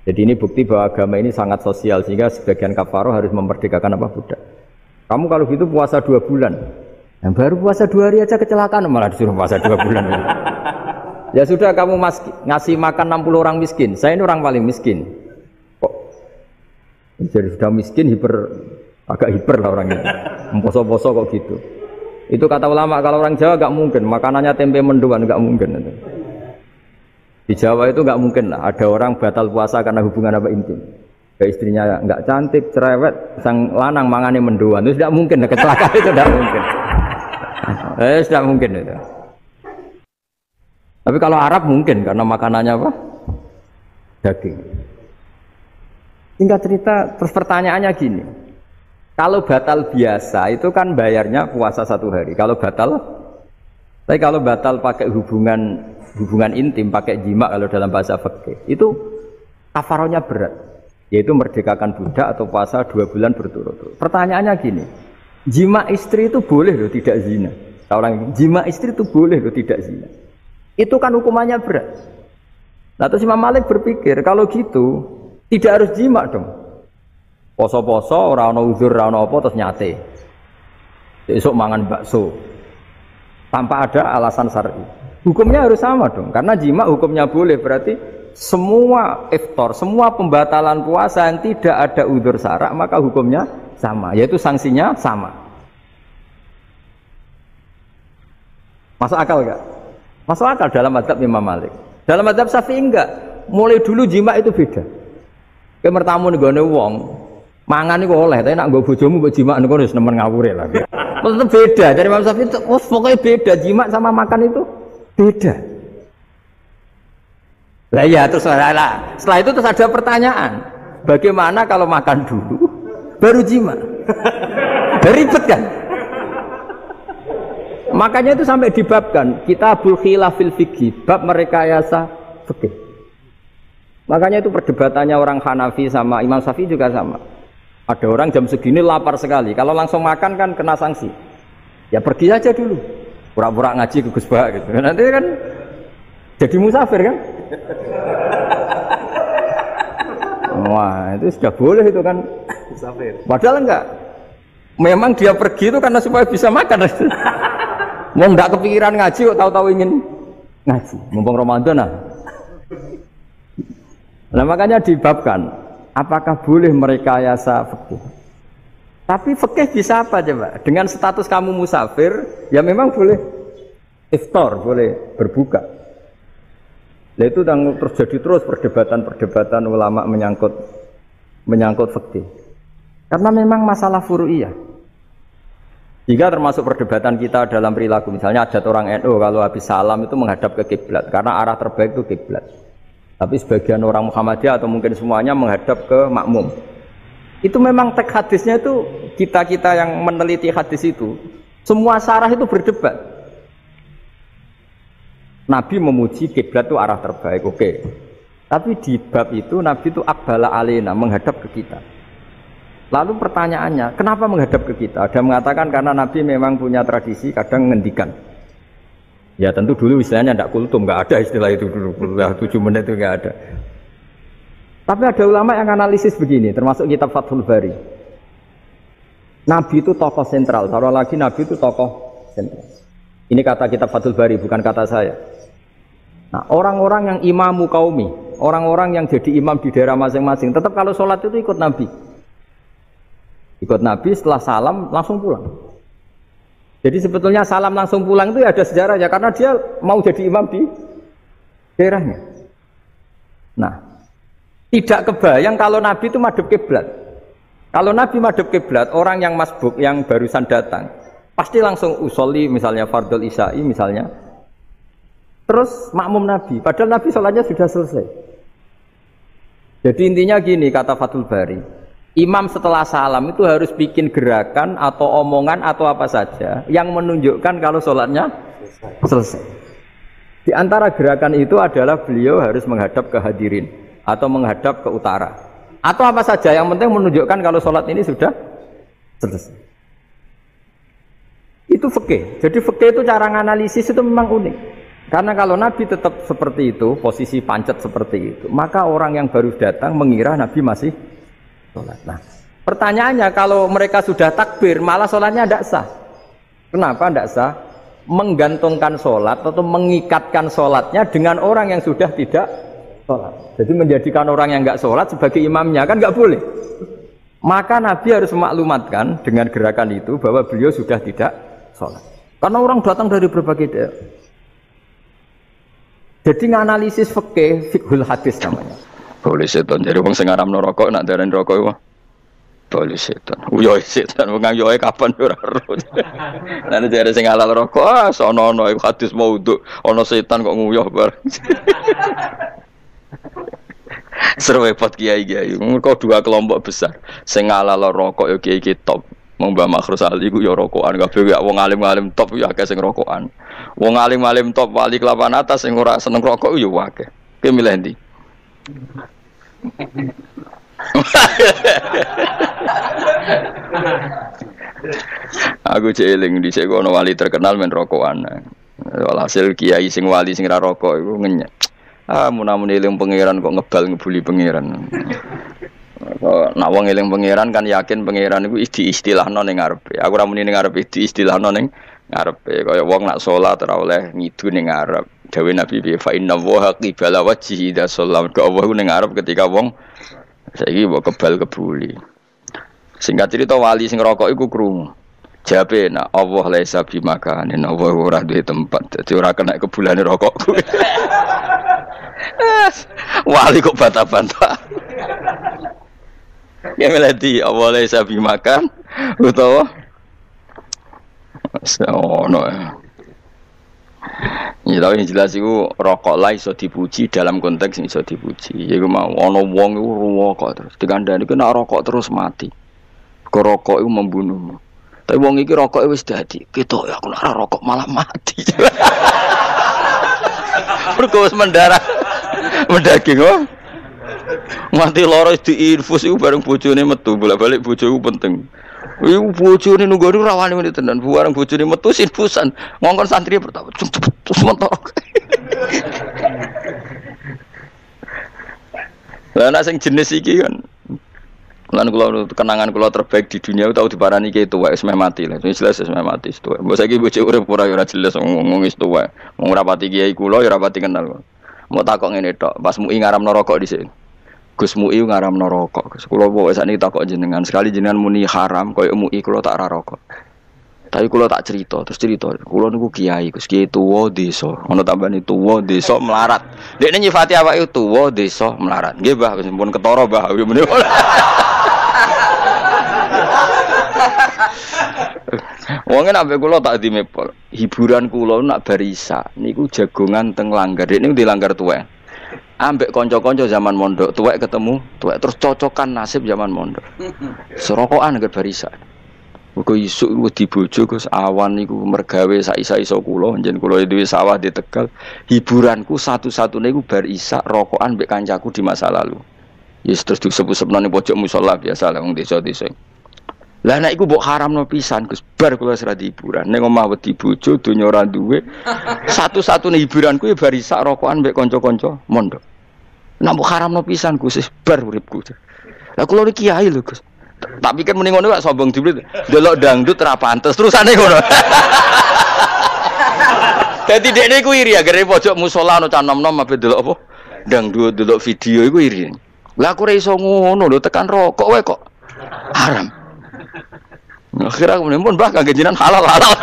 Jadi ini bukti bahwa agama ini sangat sosial sehingga sebagian kafaroh harus memerdekakan budak. Kamu kalau gitu puasa 2 bulan. Yang baru puasa 2 hari aja kecelakaan malah disuruh puasa 2 bulan. Ya sudah kamu ngasih makan 60 orang miskin. Saya ini orang paling miskin. Kok jadi sudah miskin agak hiper lah orangnya. Poso-poso kok gitu. Itu kata ulama, kalau orang Jawa gak mungkin makanannya tempe mendoan, gak mungkin itu. Di Jawa itu nggak mungkin lah, ada orang batal puasa karena hubungan intim. Ke istrinya nggak cantik, cerewet, sang lanang mangane mendoan, itu tidak mungkin, kecelakaan itu tidak mungkin. Tidak mungkin itu. Tapi kalau Arab mungkin karena makanannya apa? Daging. Singkat cerita, terus pertanyaannya gini, Kalau batal biasa itu kan bayarnya puasa 1 hari. Tapi kalau batal pakai hubungan intim, pakai jima kalau dalam bahasa fikih, itu kafarohnya berat, yaitu merdekakan budak atau puasa 2 bulan berturut-turut. Pertanyaannya gini, jima istri itu boleh loh tidak zina. Jima istri itu boleh loh tidak zina. Itu kan hukumannya berat. Nah terus Imam Malik berpikir kalau gitu tidak harus jima dong. Poso-poso, ora ana uzur, ora ana apa terus nyate. Besok mangan bakso. Tanpa ada alasan syar'i. Hukumnya harus sama dong. Karena jima hukumnya boleh, berarti semua iftar, semua pembatalan puasa yang tidak ada uzur syara' maka hukumnya sama, yaitu sanksinya sama. Masuk akal enggak? Masuk akal dalam mazhab Imam Malik. Dalam mazhab Syafi'i enggak. Mulai dulu jima itu beda. Kayak mertamu nih gone wong. Mangan itu oleh, tapi nak nggo bojomu mbok jima niku wis nemen ngawure lah. Tetep beda. Dari Imam Syafi'i pokoknya beda, jima sama makan itu beda. Lah ya terus setelah itu terus ada pertanyaan. Bagaimana kalau makan dulu baru jima? Ribet kan? Makanya itu sampai dibabkan Kitabul Khilafil Fiqhi, bab merekayasa fikih. Makanya itu perdebatannya orang Hanafi sama Imam Syafi'i juga sama. Ada orang jam segini lapar sekali, kalau langsung makan kan kena sanksi. Ya pergi aja dulu, pura-pura ngaji ke Gus Bah gitu. Nanti kan jadi musafir kan? Wah itu sudah boleh itu kan musafir. Padahal enggak. Memang dia pergi itu karena supaya bisa makan. Mau enggak kepikiran ngaji kok tahu-tahu ingin ngaji. Mumpung Ramadan nah. Nah makanya dibabkan, apakah boleh merekayasa fikih? Tapi fikih bisa apa coba? Dengan status kamu musafir, ya memang boleh iftar, boleh berbuka. Nah itu terjadi terus perdebatan ulama menyangkut fikih. Karena memang masalah furu'iyah. Jika termasuk perdebatan kita dalam perilaku, misalnya adat orang NU kalau habis salam itu menghadap ke kiblat, karena arah terbaik itu kiblat. Tapi sebagian orang Muhammadiyah atau mungkin semuanya menghadap ke makmum. Itu memang teks hadisnya itu kita yang meneliti hadis itu semua syarah itu berdebat. Nabi memuji kiblat itu arah terbaik, oke. Tapi di bab itu Nabi itu aqbala alaina, menghadap ke kita. Lalu pertanyaannya, kenapa menghadap ke kita? Ada mengatakan karena Nabi memang punya tradisi kadang ngendikan. Ya tentu dulu istilahnya tidak kultum, nggak ada istilah itu dulu, 7 menit itu nggak ada. Tapi ada ulama yang analisis begini, termasuk kitab Fathul Bari. Nabi itu tokoh sentral, taruh lagi Nabi itu tokoh sentral. Ini kata kitab Fathul Bari, bukan kata saya. Nah orang-orang yang imamu kaumi, orang-orang yang jadi imam di daerah masing-masing, tetap kalau sholat itu ikut Nabi. Ikut Nabi setelah salam langsung pulang. Jadi sebetulnya salam langsung pulang itu ya ada sejarahnya karena dia mau jadi imam di daerahnya. Nah, tidak kebayang kalau Nabi itu madhep kiblat. Kalau Nabi madhep kiblat, orang yang masbuk yang barusan datang pasti langsung usolli misalnya fardhu isya'i misalnya. Terus makmum Nabi, padahal Nabi sholatnya sudah selesai. Jadi intinya gini kata Fathul Bari. Imam setelah salam itu harus bikin gerakan atau omongan atau apa saja yang menunjukkan kalau sholatnya selesai. Di antara gerakan itu adalah beliau harus menghadap ke hadirin atau menghadap ke utara atau apa saja yang penting menunjukkan kalau sholat ini sudah selesai. Itu fikih. Jadi fikih itu cara menganalisis itu memang unik. Karena kalau Nabi tetap seperti itu, posisi pancet seperti itu, maka orang yang baru datang mengira Nabi masih sholat. Nah, pertanyaannya kalau mereka sudah takbir, malah sholatnya tidak sah. Kenapa tidak sah? Menggantungkan sholat atau mengikatkan sholatnya dengan orang yang sudah tidak sholat. Jadi menjadikan orang yang nggak sholat sebagai imamnya kan nggak boleh. Maka Nabi harus memaklumatkan dengan gerakan itu bahwa beliau sudah tidak sholat. Karena orang datang dari berbagai daerah. Jadi nganalisis fikih, fiqhul hadis namanya. Boleh setan jadi wong sing ngaramno rokok nak darani rokok iku. Boleh setan. Uyoe setan wong yoe kapan ora ero. Lah nek jare sing halal rokok sono-ono iku hadis maudhu. Ana setan kok nguyuh bareng. Serwepot kiai-kiai. Mergo dua kelompok besar. Sing ngalalo rokok ya kiai top. Mbah Makhrus Ali ku ya rokokan kabeh ya wong alim-alim top ya akeh sing rokokan. Wong alim-alim top wali kelapan atas sing ora seneng rokok ya akeh. Ki milih ndi? Aku jeeling dhisik kono wali terkenal men rokokan. Walhasil kiai sing wali sing ra rokok iku ngenyek. Mun-mun eling pangeran kok ngebal ngebuli pangeran. Nak wong eling pangeran kan yakin pangeran iku istilahno ning ngarepe. Aku ora muni ning ngarepe istilahno ning ngarepe. Kaya wong nak salat ora oleh ngidu ning ngarep. Dawe Nabi bi fa inna wa qibala wajhi idza sallam. Ka Allah ning ngarep ketika wong saiki mbok kebal kebuli. Singkat cerita wali sing rokok iku krungu. Jabe nak Allah laisa bimakan, Allah ora duwe tempat. Dadi ora kena kebulane rokokku. Wali kok bantah-bantah. Ya melati awalnya sapi makan, utawa, ono ya. Ya tapi yang jelas itu rokok lah iso dipuji dalam konteks iso dipuji. Ya mau ono wong itu rokok terus. Dikandani itu nak rokok terus mati. Ke rokok itu membunuhmu. Tapi wong iki rokok wis dadi. Gitu ya aku nak rokok malah mati. Berkos mendarah, mendaging oh. Mati loro diinfus iku bareng bojone metu, bolak-balik bojoku penting. Iku bojone nunggu rawani meneh tenan, bareng bojone metu infusan. Ngongkon santri pertama terus mentok. Lah nek sing jenis iki kan. Lan kula kenangan kula terbaik di dunia tau diparani ki tuwek wis mati lah. Jelas wis mati tuwek. Mbok saiki bojo urip ora jelas ngomong wis tuwek. Wong ora pati kiai kula ya ora pati kenal. Mau takok ngene tok, pas MUI ngaramno rokok dhisik. Gus MUI ngaramno rokok. Gus kula pokoke sakniki takok jenengan, sekali jenengan muni haram koyo MUI kula tak ora rokok. Tapi kula tak cerita, terus cerita, kula niku kiai, Gus kiai tuwa desa. Ono tambane tuwa desa melarat. Dekne nyifati awake tuwa desa melarat. Nggih, Mbah, wis pun ketara, Mbah. Wong nek ambek kula tak dimepol. Hiburan kula nak barisa niku jagongan teng langgar. Niku di langgar tuwek. Ambek kanca-kanca zaman mondok, tuwek ketemu, tuwek terus cocokan nasib zaman mondok. Serokokan anggar barisa. Muga isuk wedi bojo Gus awan niku mergawe sak-iso kula, njen kula duwe sawah di Tegal. Hiburanku satu-satunya iku bar isa rokokan mbek kancaku di masa lalu. Yes terus disebut-sebutno ning pojok musala biasa lah wong desa-desa. Lah nek iku mbok haramno pisan Gus, bar kula seradi hiburan. Ning omah wedi bojo donya ora duwe. Satu-satunya hiburanku ya bar isa rokokan mbek kanca-kanca mondok. Nek mbok haramno pisan Gus, bar uripku. Lah kula iki kiai lho Gus. Tak pikir mending ngono kok sombong diblit. Delok dangdut ra pantes terusane ngono. Dadi dekne iku iri agere pojok musala ono cah nom-nom ape delok apa? Dangdut delok video iku iri. Lah aku ora iso ngono lho tekan rokok wae kok haram. Akhirnya aku pun bah kangge jenengan halal-halal.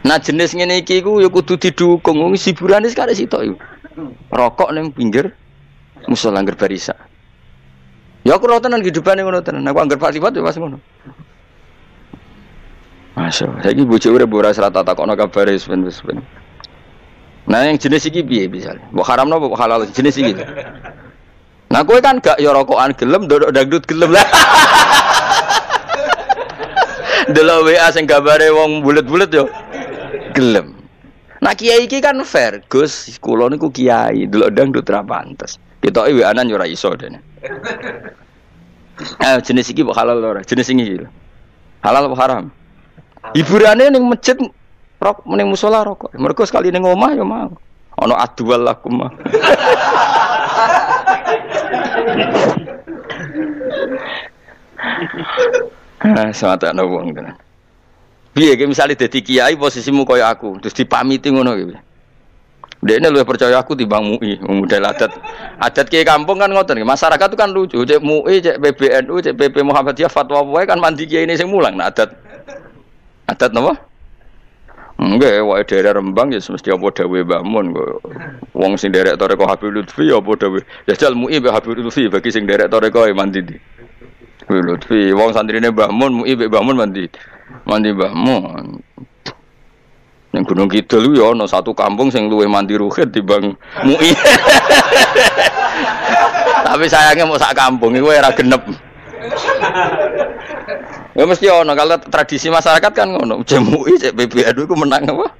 Nah jenis ngene iki iku ya kudu didukung wong hiburane sekare sitok iku. Rokok ning pinggir musala angger barisa. Ya aku ora tenan hidupane ngono tenan. Aku anggar Pak Sifat ya pas ngono. Masyaallah. Saiki bojo urip ora serata takokno kabare wis ben. Nah yang jenis iki piye misale? Mbok haramno mbok halal jenis iki. Nah kowe kan gak ya rokokan gelem, ndodok dangdut gelem lah. Delok WA sing gambare wong bulet-bulet yo gelem. Nah kiai iki kan fair, Gus. Kula niku kiai, delok dangdut ra pantes. Ketoke WA-an yo ora iso dene. Jenis iki kok halal ora? Jenis iki halal apa haram? Hiburane ning masjid rok ning musala rokok. Mergo sekali ning omah ya mau. Ana adwal lakum. Semata wong tenan. Piye ki misale dadi kiai posisimu kaya aku, terus dipamiti ngono ki. Dekne luwih percaya aku timbang MUI, model adat. Adat kiai kampung kan ngoten, masyarakat itu kan lucu, cek MUI, cek PBNU, cek PP Muhammadiyah fatwa wae kan mandi kiai ini sing mulang. Nah adat napa? Nggih, wae daerah Rembang ya mesti apa dawuh Mbah Mun kok. Wong sing derek toreko Habib Lutfi ya apa dawuh. Ya jal MUI mbek Habib Lutfi bagi sing derek toreko mandi di. Lutfi, wong santrine Mbah Mun, MUI mbek Mbah Mun mandi. Mandi Mbah Mun. Ning Ning Gunung Kidul ya ana satu kampung sing luwih mandi ruhid timbang MUI. Tapi sayangnya mau sak kampung iku ora genep. Ya mesti ono kalau tradisi masyarakat kan ngono. MUI cek PBNU iku menang apa?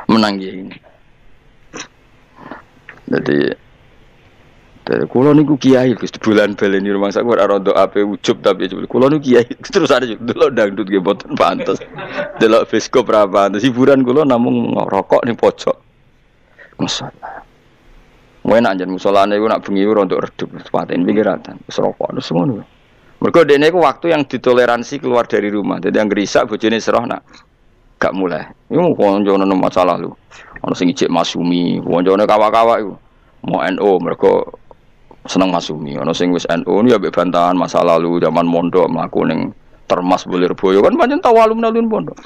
Menang gini. Jadi kula niku kiai Gus bulan baleni rumah sak ora rondo ape ujub tapi kula niku kiai terus ada delok dangdut nggih mboten pantes. Delok bioskop ra pantes hiburan kula namung rokok ning pojok. Masalah. Enak jan musolane iku nak bengi ora untuk redup paten pinggiratan wis rokok terus ngono. Mergo dene iku waktu yang ditoleransi keluar dari rumah. Dadi yang ngerisak bojone serah nak gak mulai. Iku koncone masalah lu. Ono sing ijek Masumi, koncone kawak-kawak iku. Mau NU mergo seneng Masumi. Ono sing wis NU ya mbek bantahan masa lalu zaman mondok mlaku ning Termas Bulirboyo kan pancen tau alumni pondok.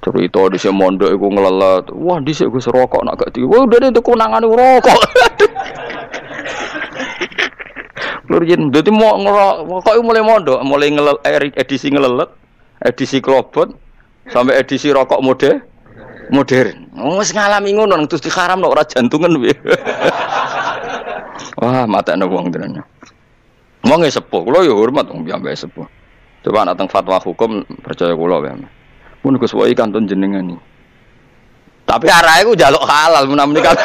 Cerita di sini mondok iku ngelelet. Wah, dhisik Gus rokok nak gak di. Wah, udah itu konangane rokok. Lur yen dadi mau ngerokok mulai mondok, mulai edisi ngelelet, edisi klobot sampai edisi rokok modern. Wis ngalami ngono terus diharamno ora jantungan piye. Wah, matane wong tenan. Wong sepuh, kula ya hormat wong piyambake sepuh. Coba ana teng fatwa hukum percaya kula wae. Mun Gus Woi kantun jenengan iki. Tapi arahe ku njaluk halal menawa